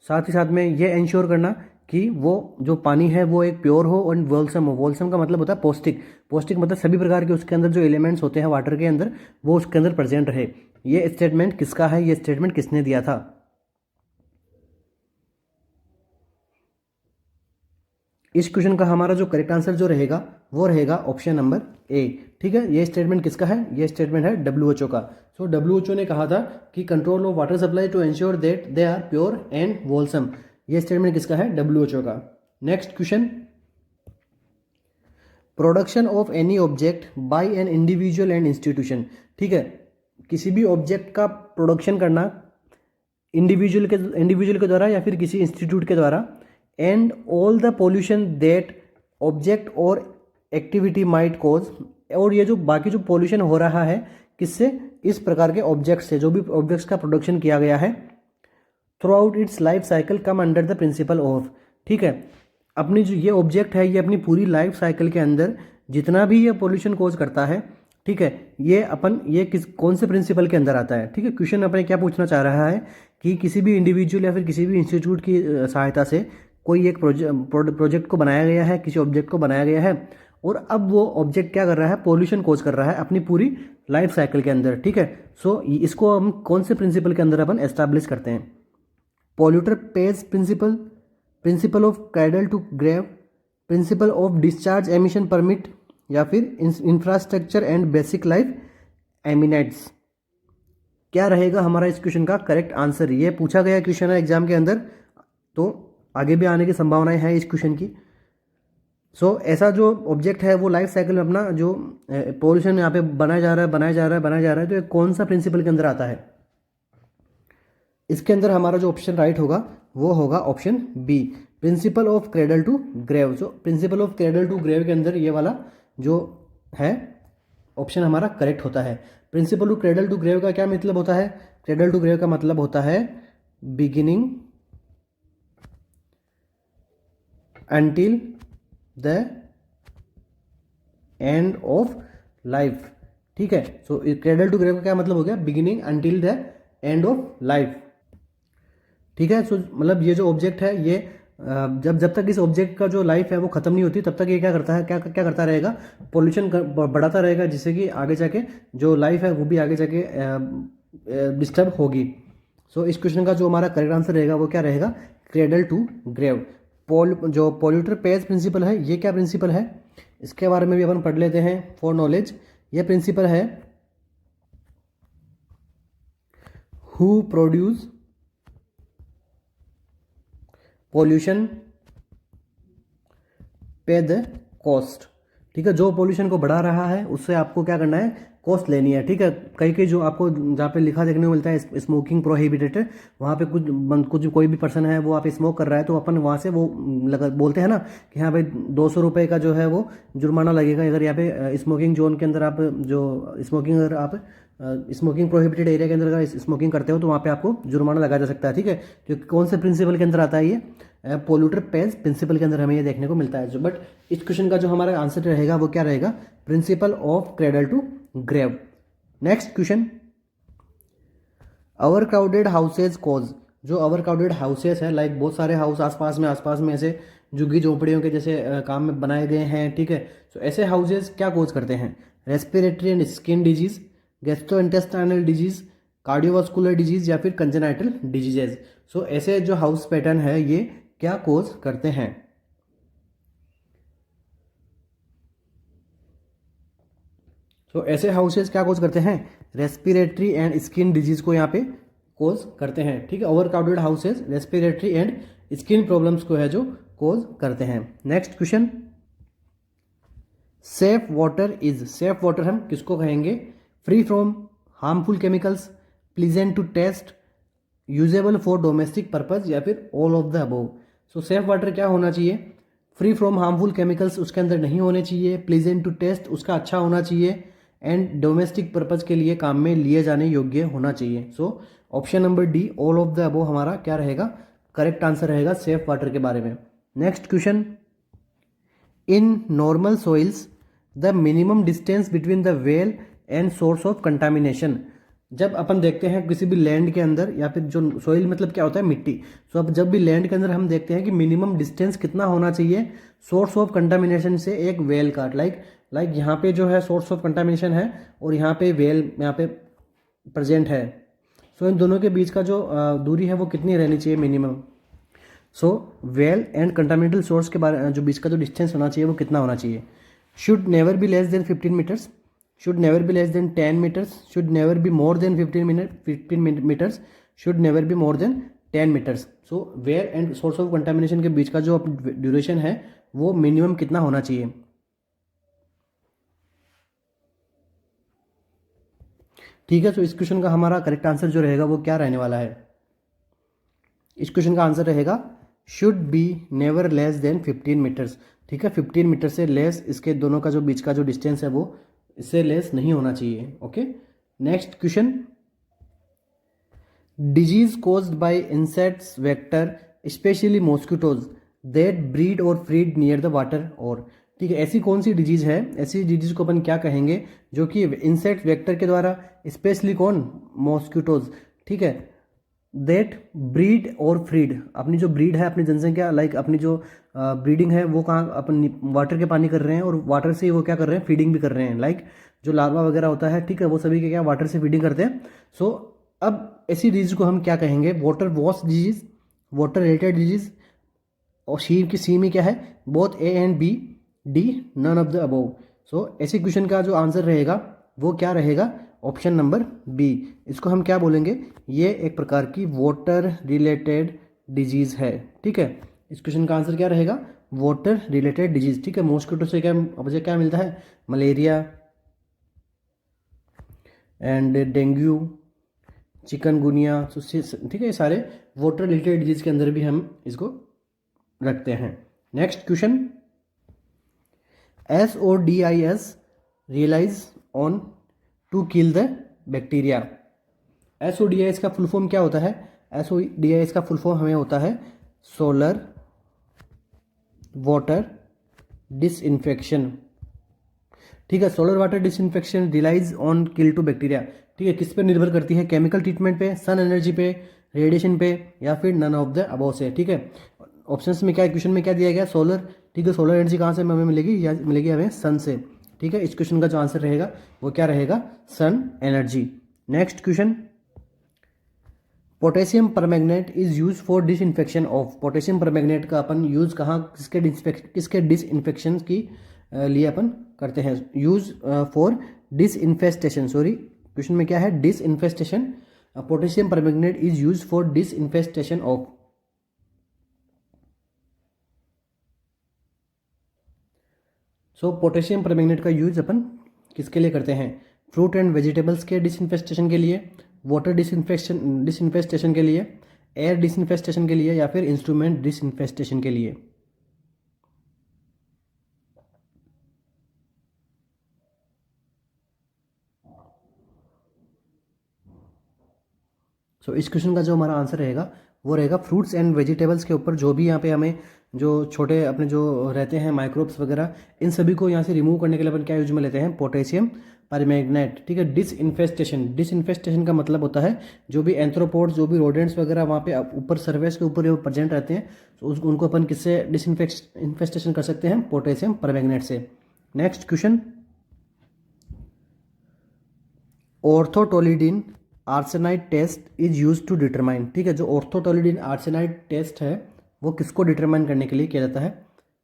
साथ ही साथ में ये इंश्योर करना कि वो जो पानी है वो एक प्योर हो और वोलसम हो। वोलसम का मतलब होता है पौष्टिक, पौष्टिक मतलब सभी प्रकार के उसके अंदर जो एलिमेंट्स होते हैं वाटर के अंदर वो उसके अंदर प्रेजेंट रहे। ये स्टेटमेंट किसका है, ये स्टेटमेंट किसने दिया था। इस क्वेश्चन का हमारा जो करेक्ट आंसर जो रहेगा वो रहेगा ऑप्शन नंबर ए। ठीक है, ये स्टेटमेंट किसका है, ये स्टेटमेंट है WHO का। सो WHO ने कहा था कि control of water supply to ensure that they are pure and wholesome, ये स्टेटमेंट किसका है, WHO का। Next question, production of any object by an individual and institution. ठीक है, किसी भी ऑब्जेक्ट का प्रोडक्शन करना इंडिविजुअल के द्वारा या फिर किसी इंस्टीट्यूट के द्वारा, and all the pollution that object और एक्टिविटी माइट कॉज, और ये जो बाकी जो पोल्यूशन हो रहा है किससे, इस प्रकार के ऑब्जेक्ट से, जो भी ऑब्जेक्ट्स का प्रोडक्शन किया गया है, through out it's life cycle come under the principle of. ठीक है, अपनी जो ये ऑब्जेक्ट है ये अपनी पूरी लाइफ साइकिल के अंदर जितना भी ये पोल्यूशन कॉज करता है, ठीक है, ये कौन से प्रिंसिपल के अंदर आता है। ठीक है, क्वेश्चन अपने क्या पूछना चाह रहा है कि किसी भी इंडिविजुअल या फिर किसी भी इंस्टीट्यूट की सहायता से कोई एक प्रोजेक्ट को बनाया गया है, किसी ऑब्जेक्ट को बनाया गया है, और अब वो ऑब्जेक्ट क्या कर रहा है, पोल्यूशन कॉज कर रहा है अपनी पूरी लाइफ साइकिल के अंदर। ठीक है, सो इसको हम कौन से प्रिंसिपल के अंदर अपन एस्टैब्लिश करते हैं, polluter pays principle, principle of cradle to grave, principle of discharge emission permit, या फिर infrastructure and basic life amenities. क्या रहेगा हमारा इस क्वेश्चन का करेक्ट आंसर, ये पूछा गया क्वेश्चन है एग्जाम के अंदर, तो आगे भी आने की संभावनाएं हैं इस क्वेश्चन की। सो ऐसा जो ऑब्जेक्ट है वो लाइफ साइकिल में अपना जो पोल्यूशन यहाँ पे बनाया जा रहा है, तो ये कौन सा प्रिंसिपल के अंदर आता है। इसके अंदर हमारा जो ऑप्शन राइट होगा वो होगा option B, principle of cradle to grave. जो principle of cradle to grave के अंदर ये वाला जो है ऑप्शन हमारा करेक्ट होता है। Principle of cradle to grave का क्या मतलब होता है, क्रेडल टू ग्रेव का मतलब होता है beginning until the end of life। ठीक है, सो क्रेडल टू ग्रेव का क्या मतलब हो गया, beginning until the end of life. ठीक है, सो मतलब ये जो ऑब्जेक्ट है ये जब तक इस ऑब्जेक्ट का जो लाइफ है वो खत्म नहीं होती तब तक ये क्या करता है, क्या क्या करता रहेगा, पोल्यूशन बढ़ाता रहेगा, जिससे कि आगे जाके जो लाइफ है वो भी आगे जाके डिस्टर्ब होगी। सो इस क्वेश्चन का जो हमारा करेक्ट आंसर रहेगा वो क्या रहेगा, क्रेडल टू ग्रेव। जो पॉल्यूटर पेज प्रिंसिपल है, ये क्या प्रिंसिपल है, इसके बारे में भी अपन पढ़ लेते हैं फॉर नॉलेज। ये प्रिंसिपल है हु प्रोड्यूस पॉल्यूशन पे द कॉस्ट। ठीक है, जो पॉल्यूशन को बढ़ा रहा है उससे आपको क्या करना है, कॉस्ट लेनी है। ठीक है, कई जो आपको जहाँ पे लिखा देखने को मिलता है स्मोकिंग प्रोहिबिटेड, वहाँ पे कुछ कोई भी पर्सन है वो आप स्मोक कर रहा है तो अपन वहाँ से वो बोलते हैं ना कि हाँ भाई 200 रुपये का जो है वो जुर्माना लगेगा अगर यहाँ पे स्मोकिंग जोन के अंदर आप जो स्मोकिंग अगर आप स्मोकिंग प्रोहिबिटेड एरिया के अंदर अगर स्मोकिंग करते हो तो वहाँ पे आपको जुर्माना लगाया जा सकता है। ठीक है, तो कौन से प्रिंसिपल के अंदर आता है, ये पोल्यूटर पेज प्रिंसिपल के अंदर हमें ये देखने को मिलता है। जो बट इस क्वेश्चन का जो हमारा आंसर रहेगा वो क्या रहेगा, principle of cradle to grave. Next question, overcrowded houses cause. जो ओवर क्राउडेड हाउसेज है, लाइक बहुत सारे हाउस आसपास में ऐसे झुग्गी झोंपड़ियों के जैसे काम में बनाए गए हैं। ठीक है, तो ऐसे हाउसेज क्या कॉज करते हैं, respiratory and skin disease, gastrointestinal disease, cardiovascular disease या फिर कंजेनाइटल डिजीजेज। सो ऐसे जो हाउस पैटर्न है ये क्या कॉज करते हैं। तो ऐसे हाउसेज क्या कॉज करते हैं, रेस्पिरेटरी एंड स्किन डिजीज को यहाँ पे कॉज करते हैं। ठीक है, overcrowded houses respiratory and skin problems को है जो कॉज करते हैं। Next question, safe water is. Safe water हम किसको कहेंगे, free from harmful chemicals, pleasant to taste, usable for domestic purpose या फिर all of the above. So safe water क्या होना चाहिए, फ्री फ्रॉम हार्मफुल केमिकल्स उसके अंदर नहीं होने चाहिए, प्लीजेंट टू टेस्ट उसका अच्छा होना चाहिए, एंड डोमेस्टिक पर्पज के लिए काम में लिए जाने योग्य होना चाहिए। So option number D all of the above हमारा क्या रहेगा, करेक्ट आंसर रहेगा सेफ वाटर के बारे में। Next question, in normal soils the minimum distance between the well and source of contamination. जब अपन देखते हैं किसी भी लैंड के अंदर या फिर जो सॉइल मतलब क्या होता है, मिट्टी। सो अब जब भी लैंड के अंदर हम देखते हैं कि मिनिमम डिस्टेंस कितना होना चाहिए सोर्स ऑफ कंटामिनेशन से एक वेल का, लाइक यहाँ पे जो है सोर्स ऑफ कंटामिनेशन है और यहाँ पे वेल यहाँ पे प्रेजेंट है। सो इन दोनों के बीच का जो दूरी है वो कितनी रहनी चाहिए minimum. So well and contaminated source के बारे जो बीच का जो डिस्टेंस होना चाहिए वो कितना होना चाहिए, should never be less than 15 metres, should never be less than 10 meters, should never be more than 15 meters, should never be more than 10 meters। so where and source of contamination के बीच का जो duration है वो minimum कितना होना चाहिए। ठीक है, तो इस क्वेश्चन का हमारा करेक्ट आंसर जो रहेगा वो क्या रहने वाला है, इस क्वेश्चन का आंसर रहेगा should be never less than 15 metres. ठीक है, 15 मीटर से लेस इसके दोनों का जो बीच का जो डिस्टेंस है वो इससे लेस नहीं होना चाहिए। Okay, next question, disease caused by insects vector specially mosquitoes that breed और फीड नियर द वाटर। और ठीक है, ऐसी कौन सी डिजीज है, ऐसी डिजीज को अपन क्या कहेंगे जो कि इंसेक्ट वेक्टर के द्वारा, स्पेशली कौन, मॉस्किटोज। ठीक है, दैट ब्रीड और फीड, अपनी जो ब्रीड है अपनी जनसंख्या लाइक अपनी जो ब्रीडिंग है वो कहाँ अपन वाटर के पानी कर रहे हैं और वाटर से वो क्या कर रहे हैं, फीडिंग भी कर रहे हैं। लाइक जो लार्वा वगैरह होता है, ठीक है, वो सभी के क्या वाटर से फीडिंग करते हैं। सो अब ऐसी डिजीज को हम क्या कहेंगे, water wash disease, water related disease, और सी में क्या है, both A and B, D none of the above. So ऐसे क्वेश्चन का जो आंसर रहेगा वो क्या रहेगा, ऑप्शन नंबर बी। इसको हम क्या बोलेंगे, ये एक प्रकार की वाटर रिलेटेड डिजीज है। ठीक है, इस क्वेश्चन का आंसर क्या रहेगा, वाटर रिलेटेड डिजीज। ठीक है, मॉस्किटो से क्या मुझे क्या मिलता है, मलेरिया एंड डेंगू, चिकनगुनिया। ठीक है, ये सारे वाटर रिलेटेड डिजीज के अंदर भी हम इसको रखते हैं। Next question, SODIS realise on to kill the bacteria. SODIS का फुल फॉर्म क्या होता है, SODIS का फुल फॉर्म हमें होता है सोलर वाटर डिसइंफेक्शन। ठीक है, solar water disinfection relies on kill to bacteria. ठीक है, किस पे निर्भर करती है? केमिकल ट्रीटमेंट पे, सन एनर्जी पे, रेडिएशन पे, या फिर नन ऑफ द अबव से। ठीक है, ऑप्शंस में क्या, क्वेश्चन में क्या दिया गया? सोलर। ठीक है, सोलर एनर्जी कहाँ से हमें मिलेगी? या मिलेगी हमें सन से। ठीक है, इस क्वेश्चन का जो आंसर रहेगा वो क्या रहेगा? Sun energy. Next question, potassium permanganate is use for disinfection of. Potassium permanganate का अपन यूज कहाँ, किसके डिसइंफेक्शन की लिए अपन करते हैं? Use for disinfestation. Sorry, question में क्या है? Disinfestation. Potassium permanganate is use for disinfestation of. So potassium permanganate का यूज अपन किसके लिए करते हैं? फ्रूट एंड वेजिटेबल्स के डिसइंफेस्टेशन के लिए, वाटर डिसइंफेस्टेशन के लिए, एयर डिसइंफेस्टेशन के लिए, या फिर इंस्ट्रूमेंट डिसइंफेस्टेशन के लिए। सो इस क्वेश्चन का जो हमारा आंसर रहेगा वो रहेगा फ्रूट्स एंड वेजिटेबल्स के ऊपर जो भी यहाँ पे हमें जो छोटे अपने जो रहते हैं माइक्रोब्स वगैरह, इन सभी को यहाँ से रिमूव करने के लिए अपन क्या यूज में लेते हैं? Potassium permanganate. ठीक है, डिसइंफेस्टेशन का मतलब होता है जो भी एंथ्रोपोड्स, जो भी रोडेंट्स वगैरह वहाँ पे ऊपर सर्फेस के ऊपर प्रेजेंट रहते हैं, तो उनको अपन किससे डिसइंफेस्टेशन कर सकते हैं? पोटेशियम परमैंगनेट से। Next question, orthotolidine arsenide test is use to determine. ठीक है, जो ऑर्थोटोलिडीन आर्सेनाइड टेस्ट है वो किसको डिटरमाइन करने के लिए किया जाता है?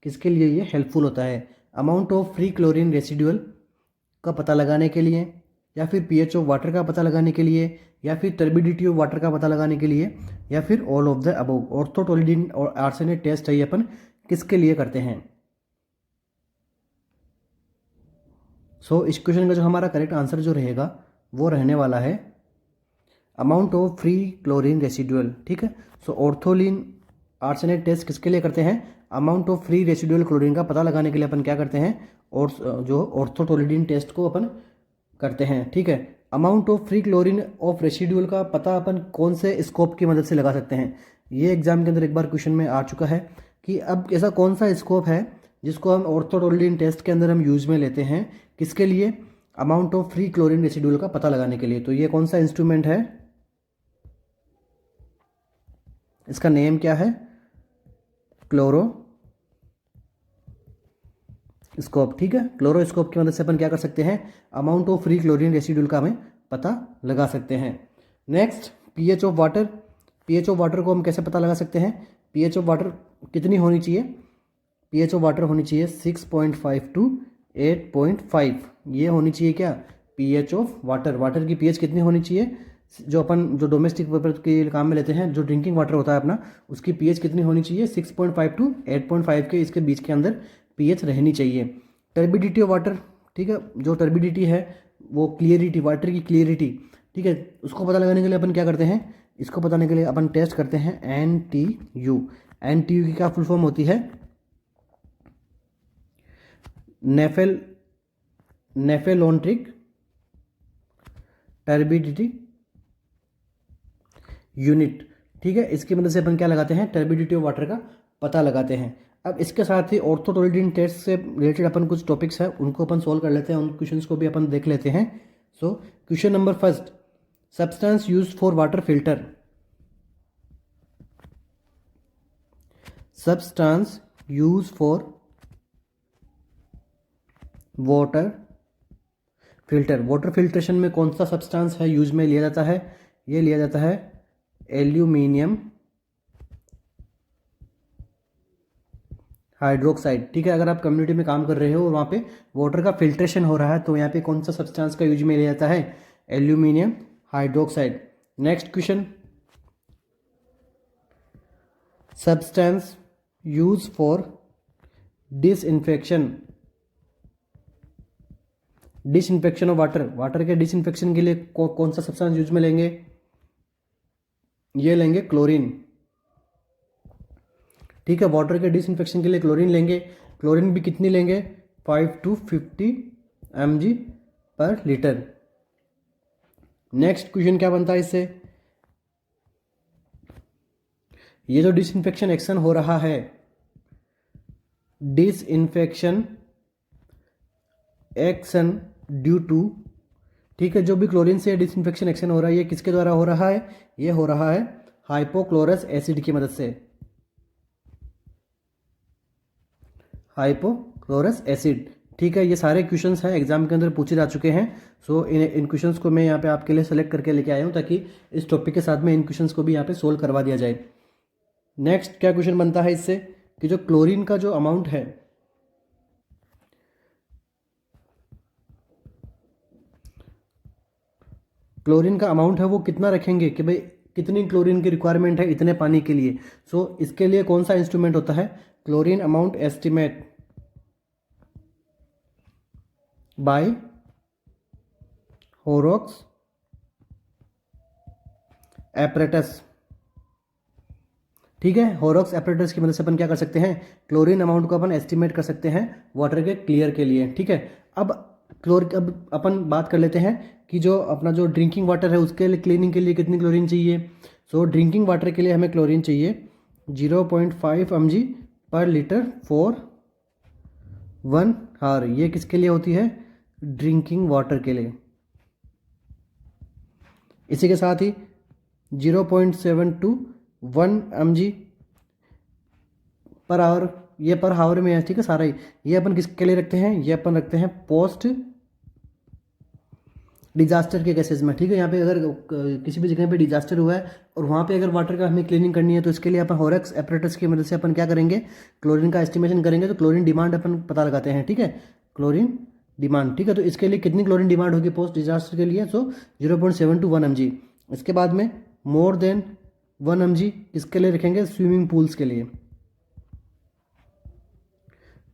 किसके लिए ये हेल्पफुल होता है? Amount of free chlorine residual का पता लगाने के लिए, या फिर पीएच ऑफ वाटर का पता लगाने के लिए, या फिर टर्बिडिटी ऑफ वाटर का पता लगाने के लिए, या फिर ऑल ऑफ द अबव। ऑर्थोटोलिडीन और आर्सेनाइड टेस्ट है ये अपन किसके लिए करते हैं? सो इस क्वेश्चन का जो हमारा करेक्ट आंसर जो रहेगा वो रहने वाला है amount of free chlorine residual. ठीक है, सो ऑर्थोलिन आर्सेनाइड टेस्ट किसके लिए करते हैं? Amount of free residual chlorine का पता लगाने के लिए अपन क्या करते हैं? और जो ऑर्थोटोलिडीन टेस्ट को अपन करते हैं। ठीक है, amount of free chlorine of residual का पता अपन कौन से स्कोप की मदद से लगा सकते हैं? ये एग्जाम के अंदर एक बार क्वेश्चन में आ चुका है कि अब ऐसा कौन सा स्कोप है जिसको हम ऑर्थोटोलिडीन टेस्ट के अंदर हम यूज में लेते हैं? किसके लिए? Amount of free chlorine residual का पता लगाने के लिए। तो ये कौन सा इंस्ट्रूमेंट है? इसका नेम क्या है? Chloro scope. ठीक है, क्लोरोस्कोप की मदद से अपन क्या कर सकते हैं? Amount of free chlorine residual का हमें पता लगा सकते हैं। Next, pH of water. PH of water को हम कैसे पता लगा सकते हैं? पीएच ऑफ वाटर कितनी होनी चाहिए? पीएच ऑफ वाटर होनी चाहिए 6.5 टू 8.5। ये होनी चाहिए क्या? PH of water. वाटर की पीएच कितनी होनी चाहिए? जो अपन जो डोमेस्टिक पर्पज के काम में लेते हैं, जो ड्रिंकिंग वाटर होता है अपना, उसकी पीएच कितनी होनी चाहिए? 6.5 टू 8.5 के इसके बीच के अंदर पीएच रहनी चाहिए। Turbidity of water. ठीक है, जो टर्बिडिटी है वो क्लियरिटी, वाटर की क्लियरिटी। ठीक है, उसको पता लगाने के लिए अपन क्या करते हैं? इसको बताने के लिए अपन टेस्ट करते हैं NTU। NTU की क्या फुल फॉर्म होती है? नेफेलोन्ट्रिक टर्बिडिटी यूनिट। ठीक है, इसकी मदद से अपन क्या लगाते हैं? टर्बिडिटी ऑफ वाटर का पता लगाते हैं। अब इसके साथ ही ऑर्थोटोलिडीन टेस्ट से रिलेटेड अपन कुछ टॉपिक्स हैं उनको अपन सॉल्व कर लेते हैं, उन क्वेश्चंस को भी अपन देख लेते हैं। So question number first, substance used for water filter. Substance use for water filter. Water filtration में कौन सा सब्सटेंस है यूज में लिया जाता है? ये लिया जाता है एल्यूमिनियम हाइड्रोक्साइड। ठीक है, अगर आप कम्युनिटी में काम कर रहे हो और वहाँ पे वाटर का फिल्ट्रेशन हो रहा है तो यहाँ पे कौन सा सब्सटेंस का यूज में लिया जाता है? Aluminium hydroxide. Next question, substance use for disinfection. Disinfection of water. Water के डिसइंफेक्शन के लिए कौन सा सब्सटेंस यूज में लेंगे? ये लेंगे क्लोरीन। ठीक है, वाटर के डिसइंफेक्शन के लिए क्लोरीन लेंगे। क्लोरीन भी कितनी लेंगे? 5 to 50 mg पर लीटर। नेक्स्ट क्वेश्चन क्या बनता है इससे? ये जो डिसइंफेक्शन एक्शन हो रहा है डिसइंफेक्शन एक्शन ड्यू टू, ठीक है, जो भी क्लोरीन से डिसइंफेक्शन एक्शन हो रहा है ये किसके द्वारा हो रहा है, ये हो रहा है हाइपोक्लोरस एसिड की मदद से, हाइपोक्लोरस एसिड। ठीक है, ये सारे क्वेश्चंस हैं एग्जाम के अंदर पूछे जा चुके हैं। सो इन क्वेश्चंस को मैं यहाँ पे आपके लिए सेलेक्ट करके लेके आया हूँ ताकि इस टॉपिक के साथ में इन क्वेश्चंस को भी यहाँ पे सोल्व करवा दिया जाए। नेक्स्ट क्या क्वेश्चन बनता है इससे कि जो क्लोरीन का जो अमाउंट है, क्लोरीन का अमाउंट है वो कितना रखेंगे कि भाई कितनी क्लोरीन की रिक्वायरमेंट है इतने पानी के लिए। सो इसके लिए कौन सा इंस्ट्रूमेंट होता है, chlorine amount estimate by Horrocks apparatus. ठीक है, होरोक्स एपरेटस की मदद से अपन क्या कर सकते हैं, क्लोरीन अमाउंट को अपन एस्टिमेट कर सकते हैं वाटर के क्लियर के लिए। ठीक है, अब अपन बात कर लेते हैं कि जो अपना जो ड्रिंकिंग वाटर है उसके लिए क्लीनिंग के लिए कितनी क्लोरीन चाहिए। सो ड्रिंकिंग वाटर के लिए हमें क्लोरीन चाहिए 0.5 mg पर लीटर फॉर 1 आवर। ये किसके लिए होती है, ड्रिंकिंग वाटर के लिए। इसी के साथ ही 0.7 to 1 mg पर आवर, ये पर आवर में है। ठीक है, सारा ही ये अपन किसके लिए रखते हैं, ये अपन रखते हैं पोस्ट डिजास्टर के केसेस में। ठीक है, यहाँ पे अगर किसी भी जगह पे डिजास्टर हुआ है और वहाँ पे अगर वाटर का हमें क्लीनिंग करनी है तो इसके लिए अपन होरेक्स एपरेटस की मदद से अपन क्या करेंगे, क्लोरीन का एस्टिमेशन करेंगे। तो क्लोरीन डिमांड अपन पता लगाते हैं। ठीक है, क्लोरीन डिमांड। ठीक है, तो इसके लिए कितनी क्लोरीन डिमांड होगी पोस्ट डिजास्टर के लिए, सो 0.7 to 1 mg। इसके बाद में मोर देन 1 mg किसके लिए रखेंगे, स्विमिंग पूल्स के लिए।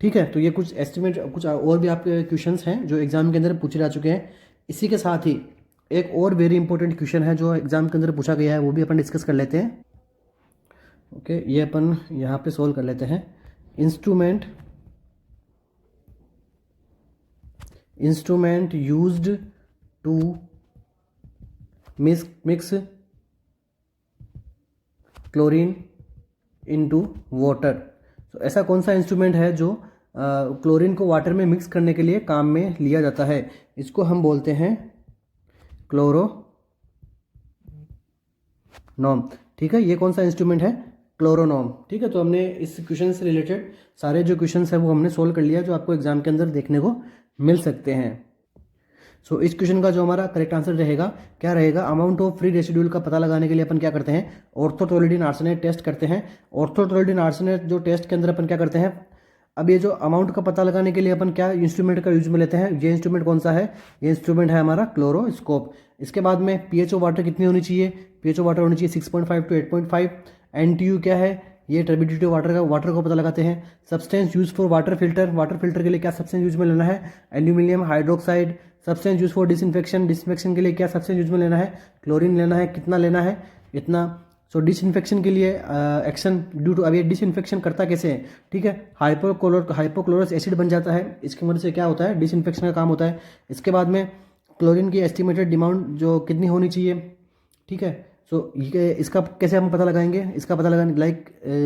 ठीक है, तो ये कुछ एस्टिमेट, कुछ और भी आपके क्वेश्चंस हैं जो एग्जाम के अंदर पूछे जा चुके हैं। इसी के साथ ही एक और वेरी इंपॉर्टेंट क्वेश्चन है जो एग्जाम के अंदर पूछा गया है, वो भी अपन डिस्कस कर लेते हैं। ओके, ये अपन यहाँ पे सोल्व कर लेते हैं। Instrument used to mix chlorine into water. तो ऐसा कौन सा इंस्ट्रूमेंट है जो क्लोरीन को वाटर में मिक्स करने के लिए काम में लिया जाता है, इसको हम बोलते हैं क्लोरोनॉम। ठीक है, ये कौन सा इंस्ट्रूमेंट है, क्लोरोनॉम। ठीक है, तो हमने इस क्वेश्चन से रिलेटेड सारे जो क्वेश्चंस हैं वो हमने सोल्व कर लिया जो आपको एग्जाम के अंदर देखने को मिल सकते हैं। सो इस क्वेश्चन का जो हमारा करेक्ट आंसर रहेगा क्या रहेगा, अमाउंट ऑफ फ्री रेसिड्यूल का पता लगाने के लिए अपन क्या करते हैं, ऑर्थोटोलिडीन आर्सेनेट टेस्ट करते हैं। ऑर्थोटोलिडीन आर्सेनेट जो टेस्ट के अंदर अपन क्या करते हैं, अब ये जो अमाउंट का पता लगाने के लिए अपन क्या इंस्ट्रूमेंट का यूज में लेते हैं, ये इंस्ट्रूमेंट कौन सा है, ये इंस्ट्रूमेंट है हमारा क्लोरोस्कोप। इसके बाद में पीएचओ वाटर कितनी होनी चाहिए, पीएचओ वाटर होनी चाहिए 6.5 to 8.5। एनटीयू क्या है, ये टर्बिडिटी वाटर को पता लगाते हैं। Substance use for water filter के लिए क्या सब्सटेंस यूज में लेना है, aluminium hydroxide. Substance use for disinfection के लिए क्या सब्सटेंस यूज में लेना है, क्लोरीन लेना है। कितना लेना है, इतना। सो डिसइंफेक्शन के लिए एक्शन ड्यू टू, अब ये डिसइंफेक्शन करता कैसे है, ठीक है, हाइपोक्लोरस एसिड बन जाता है, इसकी मदद से क्या होता है, डिसइंफेक्शन का काम होता है। इसके बाद में क्लोरीन की एस्टिमेटेड डिमांड जो कितनी होनी चाहिए। ठीक है, सो ये इसका कैसे हम पता लगाएंगे, इसका पता लगाने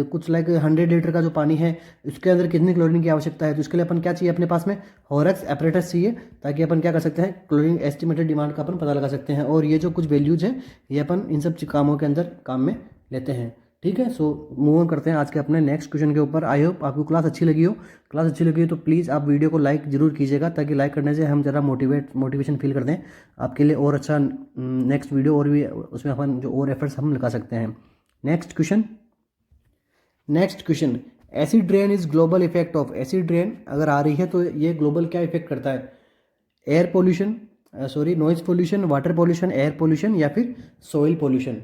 कुछ 100 लीटर का जो पानी है उसके अंदर कितनी क्लोरीन की आवश्यकता है। तो इसके लिए अपन क्या चाहिए, अपने पास में होरेक्स एपरेटस चाहिए ताकि अपन क्या कर सकते हैं, क्लोरीन एस्टिमेटेड डिमांड का अपन पता लगा सकते हैं। और ये जो कुछ वैल्यूज हैं ये अपन इन सब कामों के अंदर काम में लेते हैं। ठीक है, सो मूव ऑन करते हैं आज के अपने नेक्स्ट क्वेश्चन के ऊपर। आई होप आपको क्लास अच्छी लगी हो। क्लास अच्छी लगी हो तो प्लीज़ आप वीडियो को लाइक जरूर कीजिएगा ताकि लाइक करने से हम ज़रा मोटिवेशन फील करते हैं आपके लिए और अच्छा नेक्स्ट वीडियो और भी उसमें अपन जो और एफर्ट्स हम लगा सकते हैं। Next question, acid rain is global effect of. Acid rain अगर आ रही है तो ये ग्लोबल क्या इफेक्ट करता है, air pollution, noise pollution, water pollution, air pollution या फिर सॉइल पोल्यूशन।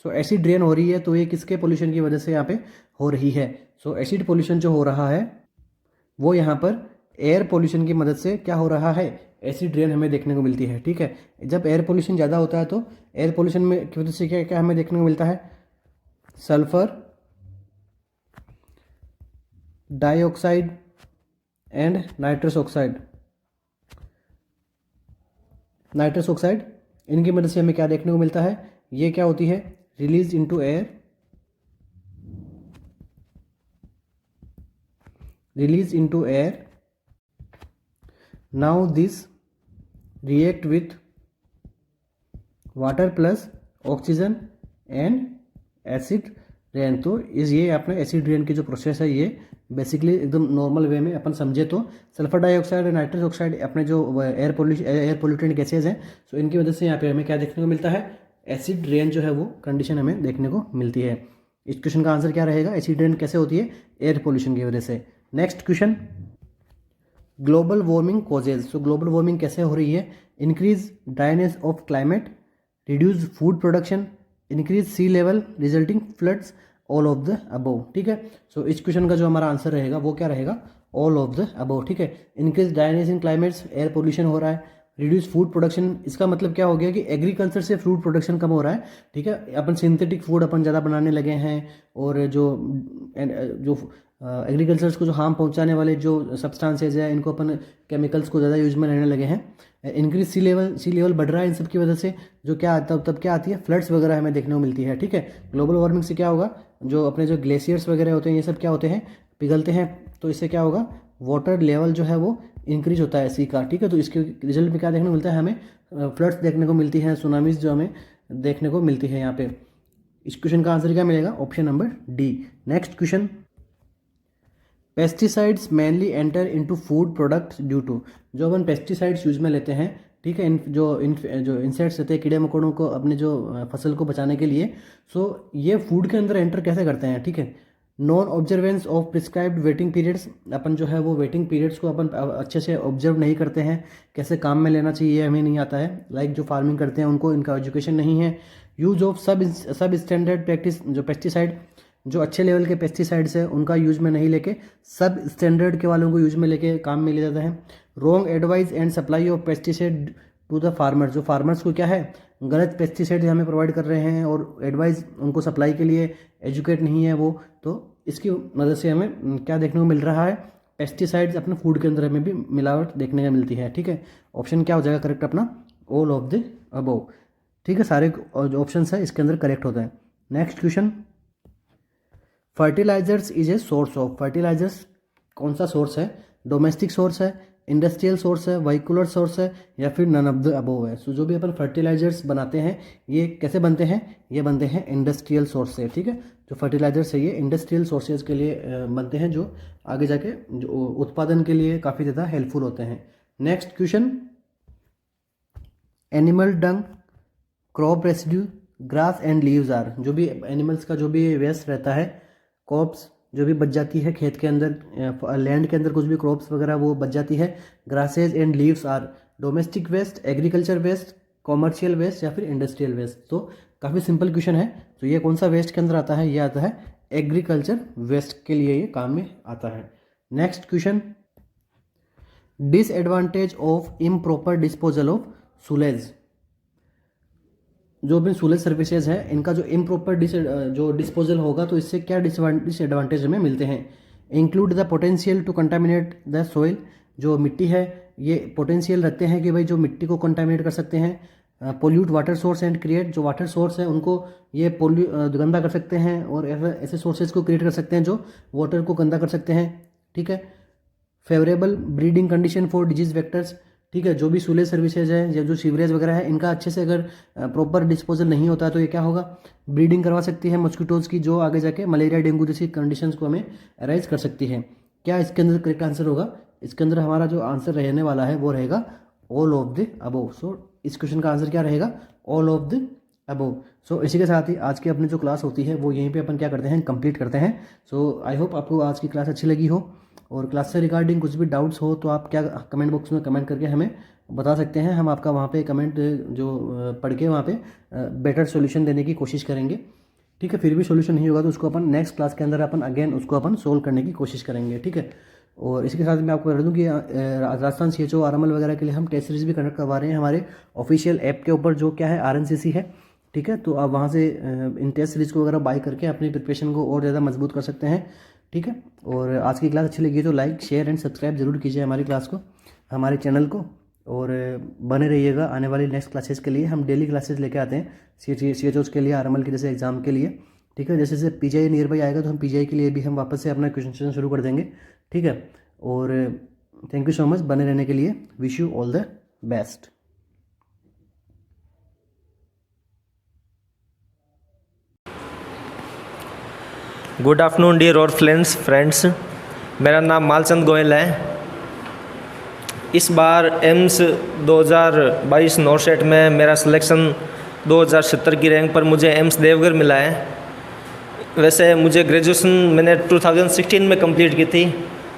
सो एसिड ड्रेन हो रही है तो ये किसके पोल्यूशन की वजह से यहाँ पे हो रही है। सो एसिड पोल्यूशन जो हो रहा है वो यहाँ पर एयर पोल्यूशन की मदद से क्या हो रहा है, एसिड ड्रेन हमें देखने को मिलती है। ठीक है, जब एयर पोल्यूशन ज़्यादा होता है तो एयर पोल्यूशन में की वजह से क्या क्या हमें देखने को मिलता है, sulphur dioxide and nitrous oxide, इनकी मदद से हमें क्या देखने को मिलता है, ये क्या होती है, release into air, release into air. Now this react with water plus oxygen and acid rain. तो इस ये अपने एसिड रेन की जो प्रोसेस है ये बेसिकली एकदम नॉर्मल वे में अपन समझे तो सल्फर डाइऑक्साइड और नाइट्रस ऑक्साइड अपने जो एयर पोल्यूटेंट गैसेज हैं, सो इनकी वजह से यहाँ पे हमें क्या देखने को मिलता है, एसिड रेन जो है वो कंडीशन हमें देखने को मिलती है। इस क्वेश्चन का आंसर क्या रहेगा, एसिड रेन कैसे होती है, एयर पोल्यूशन की वजह से। Next question, global warming causes. So global warming कैसे हो रही है, increase dryness of climate, reduce food production, increase sea level resulting floods, all of the above. ठीक है, सो इस क्वेश्चन का जो हमारा आंसर रहेगा वो क्या रहेगा, ऑल ऑफ द अबव। ठीक है, इंक्रीज ड्राइनेस इन क्लाइमेट्स, एयर पोल्यूशन हो रहा है, रिड्यूस फूड प्रोडक्शन, इसका मतलब क्या हो गया कि एग्रीकल्चर से फूड प्रोडक्शन कम हो रहा है। ठीक है, अपन सिंथेटिक फूड अपन ज़्यादा बनाने लगे हैं, और जो एग्रीकल्चर्स को जो हार्म पहुंचाने वाले जो सब्सटेंसेज है इनको अपन केमिकल्स को ज़्यादा यूज में लेने लगे हैं। इंक्रीज सी लेवल बढ़ रहा है, इन सब की वजह से जो क्या तब क्या आती है, फ्लड्स वगैरह हमें देखने को मिलती है। ठीक है, ग्लोबल वार्मिंग से क्या होगा, जो अपने जो ग्लेशियर्स वगैरह होते हैं ये सब क्या होते हैं, पिघलते हैं, तो इससे क्या होगा, वाटर लेवल जो है वो इंक्रीज होता है सी का। ठीक है, तो इसके रिजल्ट में क्या देखने को मिलता है, हमें फ्लड्स देखने को मिलती है, सुनामीज जो हमें देखने को मिलती है यहाँ पे। इस क्वेश्चन का आंसर क्या मिलेगा, option number D. Next question, pesticides mainly enter into food products due to. जो अपन पेस्टिसाइड्स यूज में लेते हैं, ठीक है, जो इंसेक्ट्स रहते हैं, कीड़े मकोड़ों को अपने जो फसल को बचाने के लिए, सो ये फूड के अंदर एंटर कैसे करते हैं। ठीक है, non observance of prescribed waiting periods, अपन जो है वो वेटिंग पीरियड्स को अपन अच्छे से ऑब्जर्व नहीं करते हैं, कैसे काम में लेना चाहिए ये हमें नहीं आता है। लाइक जो फार्मिंग करते हैं उनको इनका एजुकेशन नहीं है। यूज ऑफ सब स्टैंडर्ड प्रैक्टिस, जो पेस्टिसाइड, जो अच्छे लेवल के पेस्टिसाइड्स है उनका यूज में नहीं लेके सब स्टैंडर्ड के वालों को यूज में लेके काम में लिया जाता है। Wrong advice and supply of pesticide to the farmers, जो फार्मर्स को क्या है, गलत पेस्टिसाइड हमें प्रोवाइड कर रहे हैं और एडवाइस उनको सप्लाई के लिए एजुकेट नहीं है वो, तो इसकी मदद से हमें क्या देखने को मिल रहा है, पेस्टिसाइड्स अपने फूड के अंदर हमें भी मिलावट देखने को मिलती है। ठीक है, ऑप्शन क्या हो जाएगा करेक्ट अपना, ऑल ऑफ द अबव। ठीक है, सारे जो ऑप्शन है इसके अंदर करेक्ट होता है। Next question, fertilisers is a source of. Fertilisers कौन सा सोर्स है, डोमेस्टिक सोर्स है, इंडस्ट्रियल सोर्स है, व्हीकुलर सोर्स है, या फिर नन ऑफ द अबव है। सो जो भी अपन फर्टिलाइजर्स बनाते हैं ये कैसे बनते हैं, ये बनते हैं इंडस्ट्रियल सोर्स से। ठीक है, जो फर्टिलाइजर्स है ये इंडस्ट्रियल सोर्सेज के लिए बनते हैं, जो आगे जाके जो उत्पादन के लिए काफ़ी ज़्यादा हेल्पफुल होते हैं। Next question, animal dung, crop residue, grass and leaves are. जो भी एनिमल्स का जो भी वेस्ट रहता है, क्रॉप्स जो भी बच जाती है खेत के अंदर, लैंड के अंदर कुछ भी क्रॉप्स वगैरह वो बच जाती है, grasses and leaves are domestic waste, agriculture waste, commercial waste, या फिर इंडस्ट्रियल वेस्ट। तो काफ़ी सिंपल क्वेश्चन है। तो ये कौन सा वेस्ट के अंदर आता है, ये आता है एग्रीकल्चर वेस्ट के लिए ये काम में आता है। Next question, disadvantage of improper disposal of sullage. जो भी सूलेज सर्विसेज है इनका जो इम्प्रॉपर जो डिस्पोजल होगा तो इससे क्या डिसएडवांटेज हमें मिलते हैं, include the potential to contaminate the soil. जो मिट्टी है ये पोटेंशियल रखते हैं कि भाई जो मिट्टी को कंटामिनेट कर सकते हैं, pollute water source and create, जो वाटर सोर्स है उनको ये गंदा कर सकते हैं, और ऐसे सोर्सेज को क्रिएट कर सकते हैं जो वाटर को गंदा कर सकते हैं। ठीक है, favourable breeding condition for disease vectors. ठीक है, जो भी सूलेज सर्विसेज है या जो सीवरेज वगैरह है इनका अच्छे से अगर प्रॉपर डिस्पोजल नहीं होता है तो ये क्या होगा, ब्रीडिंग करवा सकती है मॉस्किटोज की, जो आगे जाके मलेरिया डेंगू जैसी कंडीशंस को हमें अराइज कर सकती है। क्या इसके अंदर करेक्ट आंसर होगा, इसके अंदर हमारा जो आंसर रहने वाला है वो रहेगा ऑल ऑफ द अबव। सो इस क्वेश्चन का आंसर क्या रहेगा, ऑल ऑफ द अबव। सो इसी के साथ ही आज की अपनी जो क्लास होती है वो यहीं पे अपन क्या करते हैं, कंप्लीट करते हैं। सो आई होप आपको आज की क्लास अच्छी लगी हो, और क्लास से रिगार्डिंग कुछ भी डाउट्स हो तो आप क्या कमेंट बॉक्स में कमेंट करके हमें बता सकते हैं। हम आपका वहाँ पे कमेंट जो पढ़ के वहाँ पे बेटर सॉल्यूशन देने की कोशिश करेंगे। ठीक है, फिर भी सॉल्यूशन नहीं होगा तो उसको अपन नेक्स्ट क्लास के अंदर अपन अगेन उसको अपन सोल्व करने की कोशिश करेंगे। ठीक है, और इसके साथ मैं आपको बता दूँ कि राजस्थान CHO RML वगैरह के लिए हम टेस्ट सीरीज भी कंडक्ट करवा रहे हैं हमारे ऑफिशियल ऐप के ऊपर, जो क्या है RNCC है। ठीक है, तो आप वहाँ से इन टेस्ट सीरीज को वगैरह बाय करके अपनी प्रिपरेशन को और ज़्यादा मजबूत कर सकते हैं। ठीक है, और आज की क्लास अच्छी लगी तो लाइक शेयर एंड सब्सक्राइब जरूर कीजिए हमारी क्लास को, हमारे चैनल को, और बने रहिएगा आने वाली नेक्स्ट क्लासेस के लिए। हम डेली क्लासेस लेके आते हैं CHOs के लिए, RML के जैसे एग्जाम के लिए। ठीक है। जैसे जैसे पीजीआई नियर बाई आएगा तो हम पीजीआई के लिए भी हम वापस से अपना क्वेश्चन सेशन शुरू कर देंगे, ठीक है। और थैंक यू सो मच बने रहने के लिए। Wish you all the best. Good afternoon dear और फ्रेंड्स, मेरा नाम मालचंद गोयल है। इस बार एम्स 2022 नॉर्सेट में मेरा सिलेक्शन 2070 की रैंक पर मुझे एम्स देवघर मिला है। वैसे मुझे ग्रेजुएशन मैंने 2016 में कंप्लीट की थी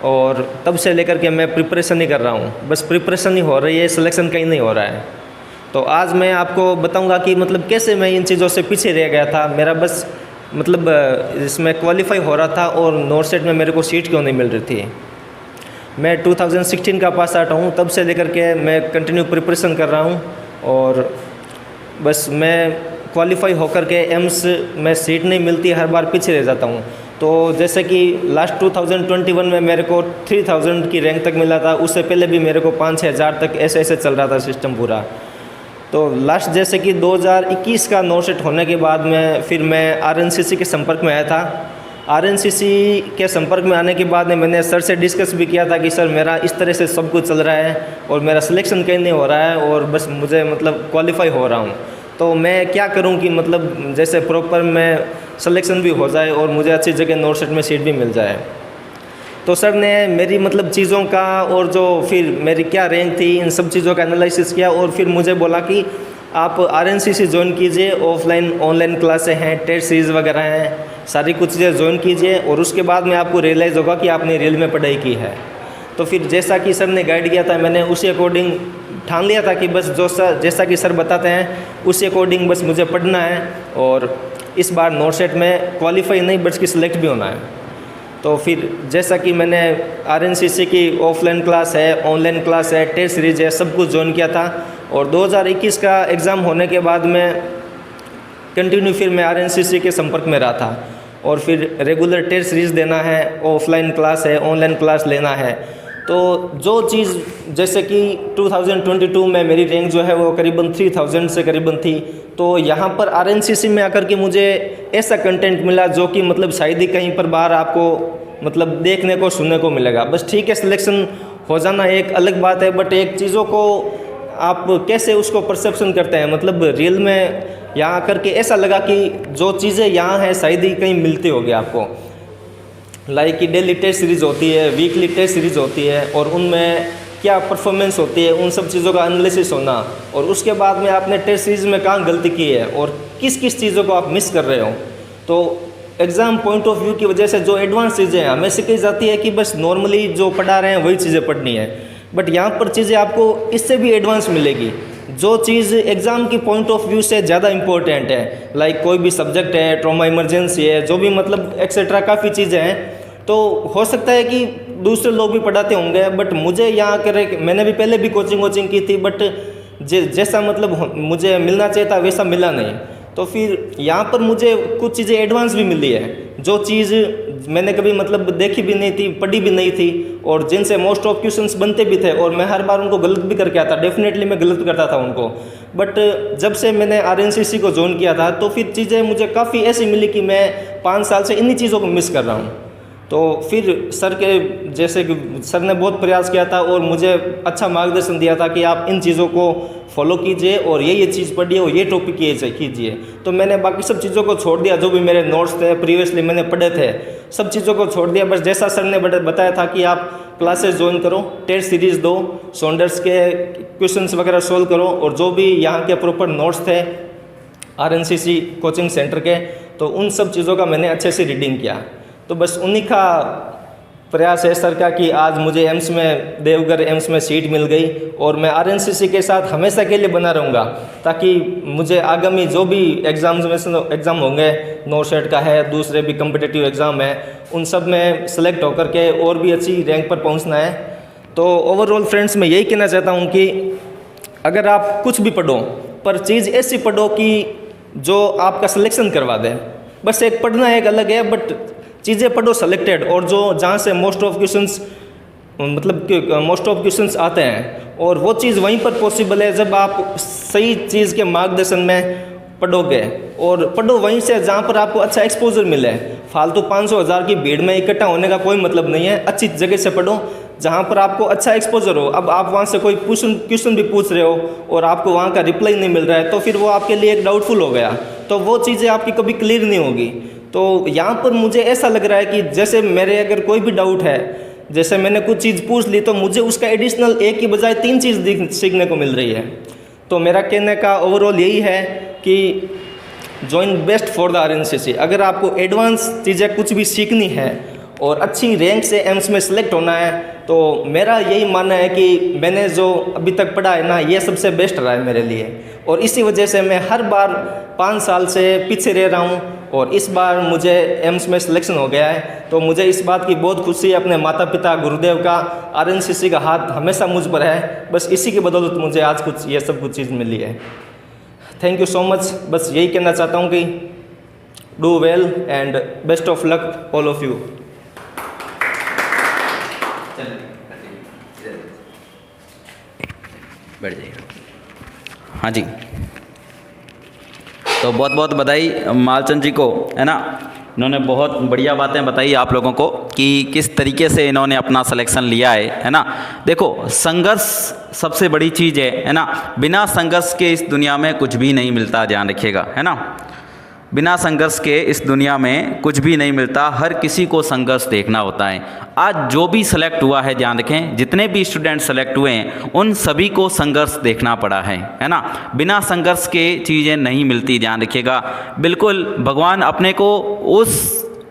और तब से लेकर के मैं प्रिपरेशन ही कर रहा हूँ, बस प्रिपरेशन ही हो रही है, सिलेक्शन कहीं नहीं हो रहा है। तो आज मैं आपको बताऊँगा कि मतलब कैसे मैं इन चीज़ों से पीछे रह गया था। मेरा बस मतलब इसमें क्वालिफाई हो रहा था और नॉर्सेट में मेरे को सीट क्यों नहीं मिल रही थी। मैं 2016 का पास आउट हूँ, तब से लेकर के मैं कंटिन्यू प्रिपरेशन कर रहा हूँ और बस मैं क्वालिफाई होकर के एम्स में सीट नहीं मिलती, हर बार पीछे रह जाता हूँ। तो जैसे कि लास्ट 2021 में मेरे को 3000 की रैंक तक मिला था, उससे पहले भी मेरे को 5-6 हज़ार तक ऐसे चल रहा था सिस्टम पूरा। तो लास्ट जैसे कि 2021 का नॉर्सेट होने के बाद में फिर मैं आरएनसीसी के संपर्क में आया था। आरएनसीसी के संपर्क में आने के बाद में मैंने सर से डिस्कस भी किया था कि सर मेरा इस तरह से सब कुछ चल रहा है और मेरा सिलेक्शन कहीं नहीं हो रहा है और बस मुझे मतलब क्वालिफाई हो रहा हूँ, तो मैं क्या करूँ कि मतलब जैसे प्रॉपर मैं सिलेक्शन भी हो जाए और मुझे अच्छी जगह नॉर्सेट में सीट भी मिल जाए। तो सर ने मेरी मतलब चीज़ों का और जो फिर मेरी क्या रैंक थी इन सब चीज़ों का एनालिसिस किया और फिर मुझे बोला कि आप आरएनसीसी ज्वाइन कीजिए, ऑफलाइन ऑनलाइन क्लासें हैं, टेस्ट सीरीज़ वगैरह हैं, सारी कुछ चीज़ें ज्वाइन कीजिए और उसके बाद में आपको रियलाइज़ होगा कि आपने रियल में पढ़ाई की है। तो फिर जैसा कि सर ने गाइड किया था मैंने उसी अकॉर्डिंग ठान लिया था कि बस जो सर जैसा कि सर बताते हैं उसी अकॉर्डिंग बस मुझे पढ़ना है और इस बार नॉर्सेट में क्वालिफाई नहीं बल्कि सिलेक्ट भी होना है। तो फिर जैसा कि मैंने आरएनसीसी की ऑफलाइन क्लास है, ऑनलाइन क्लास है, टेस्ट सीरीज है, सब कुछ ज्वाइन किया था और 2021 का एग्ज़ाम होने के बाद में कंटिन्यू फिर मैं आरएनसीसी के संपर्क में रहा था और फिर रेगुलर टेस्ट सीरीज देना है, ऑफलाइन क्लास है, ऑनलाइन क्लास लेना है। तो जो चीज़ जैसे कि 2022 में मेरी रैंक जो है वो करीबन 3000 से करीबन थी, तो यहाँ पर आरएनसीसी में आकर के मुझे ऐसा कंटेंट मिला जो कि मतलब शायद ही कहीं पर बाहर आपको मतलब देखने को सुनने को मिलेगा। बस ठीक है, सिलेक्शन हो जाना एक अलग बात है, बट एक चीज़ों को आप कैसे उसको परसेप्शन करते हैं, मतलब रियल में यहाँ आकर के ऐसा लगा कि जो चीज़ें यहाँ हैं शायद ही कहीं मिलती होगी आपको। लाइक कि डेली टेस्ट सीरीज़ होती है, वीकली टेस्ट सीरीज़ होती है और उनमें क्या परफॉर्मेंस होती है, उन सब चीज़ों का एनालिसिस होना और उसके बाद में आपने टेस्ट सीरीज़ में कहाँ गलती की है और किस किस चीज़ों को आप मिस कर रहे हो। तो एग्ज़ाम पॉइंट ऑफ व्यू की वजह से जो एडवांस चीज़ें हमें सिखाई जाती है कि बस नॉर्मली जो पढ़ा रहे हैं वही चीज़ें पढ़नी है, बट यहाँ पर चीज़ें आपको इससे भी एडवांस मिलेगी। जो चीज़ एग्ज़ाम की पॉइंट ऑफ व्यू से ज़्यादा इंपॉर्टेंट है, लाइक कोई भी सब्जेक्ट है, ट्रॉमा इमरजेंसी है, जो भी मतलब एक्सेट्रा काफ़ी चीज़ें हैं, तो हो सकता है कि दूसरे लोग भी पढ़ाते होंगे, बट मुझे यहाँ कर मैंने भी पहले भी कोचिंग की थी, बट जैसा मतलब मुझे मिलना चाहिए था वैसा मिला नहीं। तो फिर यहाँ पर मुझे कुछ चीज़ें एडवांस भी मिली है, जो चीज़ मैंने कभी मतलब देखी भी नहीं थी, पढ़ी भी नहीं थी और जिनसे मोस्ट ऑफ क्वेश्चंस बनते भी थे और मैं हर बार उनको गलत भी करके आता, डेफिनेटली मैं गलत करता था उनको। बट जब से मैंने आरएनसीसी को ज्वाइन किया था तो फिर चीज़ें मुझे काफ़ी ऐसी मिली कि मैं 5 साल से इन्हीं चीज़ों को मिस कर रहा हूँ। तो फिर सर के जैसे कि सर ने बहुत प्रयास किया था और मुझे अच्छा मार्गदर्शन दिया था कि आप इन चीज़ों को फॉलो कीजिए और ये चीज़ पढ़िए और ये टॉपिक कीजिए। तो मैंने बाकी सब चीज़ों को छोड़ दिया, जो भी मेरे नोट्स थे प्रीवियसली मैंने पढ़े थे, सब चीज़ों को छोड़ दिया। बस जैसा सर ने बताया था कि आप क्लासेस ज्वाइन करो, टेस्ट सीरीज़ दो, सॉन्डर्स के क्वेश्चंस वगैरह सोल्व करो और जो भी यहाँ के प्रॉपर नोट्स थे आरएनसीसी कोचिंग सेंटर के, तो उन सब चीज़ों का मैंने अच्छे से रीडिंग किया। तो बस उन्हीं का प्रयास है सर का कि आज मुझे एम्स में देवघर एम्स में सीट मिल गई और मैं आरएनसीसी के साथ हमेशा के लिए बना रहूँगा, ताकि मुझे आगामी जो भी एग्ज़ाम होंगे, नॉर्सेट का है, दूसरे भी कम्पिटिटिव एग्ज़ाम है, उन सब में सेलेक्ट होकर के और भी अच्छी रैंक पर पहुँचना है। तो ओवरऑल फ्रेंड्स मैं यही कहना चाहता हूँ कि अगर आप कुछ भी पढ़ो पर चीज़ ऐसी पढ़ो कि जो आपका सिलेक्शन करवा दे। बस एक पढ़ना एक अलग है, बट चीज़ें पढ़ो सेलेक्टेड और जो जहाँ से मोस्ट ऑफ क्वेश्चंस आते हैं और वो चीज़ वहीं पर पॉसिबल है जब आप सही चीज़ के मार्गदर्शन में पढ़ोगे, और पढ़ो वहीं से जहाँ पर आपको अच्छा एक्सपोजर मिले। फालतू 500-1000 की भीड़ में इकट्ठा होने का कोई मतलब नहीं है। अच्छी जगह से पढ़ो जहाँ पर आपको अच्छा एक्सपोजर हो। अब आप वहाँ से कोई क्वेश्चन भी पूछ रहे हो और आपको वहाँ का रिप्लाई नहीं मिल रहा है, तो फिर वो आपके लिए एक डाउटफुल हो गया, तो वो चीज़ें आपकी कभी क्लियर नहीं होगी। तो यहाँ पर मुझे ऐसा लग रहा है कि जैसे मेरे अगर कोई भी डाउट है, जैसे मैंने कुछ चीज़ पूछ ली, तो मुझे उसका एडिशनल एक की बजाय 3 चीज़ सीखने को मिल रही है। तो मेरा कहने का ओवरऑल यही है कि join best for the RNCC। अगर आपको एडवांस चीज़ें कुछ भी सीखनी है और अच्छी रैंक से एम्स में सेलेक्ट होना है, तो मेरा यही मानना है कि मैंने जो अभी तक पढ़ा है ना, ये सबसे बेस्ट रहा है मेरे लिए, और इसी वजह से मैं हर बार 5 साल से पीछे रह रहा हूँ और इस बार मुझे एम्स में सिलेक्शन हो गया है। तो मुझे इस बात की बहुत खुशी है, अपने माता पिता गुरुदेव का, RNCC का हाथ हमेशा मुझ पर है, बस इसी की बदौलत मुझे आज कुछ ये सब कुछ चीज़ मिली है। Thank you so much. बस यही कहना चाहता हूँ कि do well and best of luck all of you. बैठ जाइए। हाँ जी, तो बहुत बहुत बधाई मालचंद जी को, है ना। इन्होंने बहुत बढ़िया बातें बताई आप लोगों को कि किस तरीके से इन्होंने अपना सिलेक्शन लिया है ना। देखो, संघर्ष सबसे बड़ी चीज़ है ना। बिना संघर्ष के इस दुनिया में कुछ भी नहीं मिलता, ध्यान रखिएगा, है ना। बिना संघर्ष के इस दुनिया में कुछ भी नहीं मिलता, हर किसी को संघर्ष देखना होता है। आज जो भी सेलेक्ट हुआ है, ध्यान रखें, जितने भी स्टूडेंट सेलेक्ट हुए हैं उन सभी को संघर्ष देखना पड़ा है ना। बिना संघर्ष के चीज़ें नहीं मिलती, ध्यान रखिएगा। बिल्कुल भगवान अपने को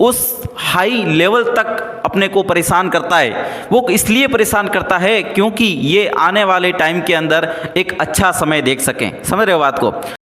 उस हाई लेवल तक अपने को परेशान करता है। वो इसलिए परेशान करता है क्योंकि ये आने वाले टाइम के अंदर एक अच्छा समय देख सकें। समझ रहे हो बात को।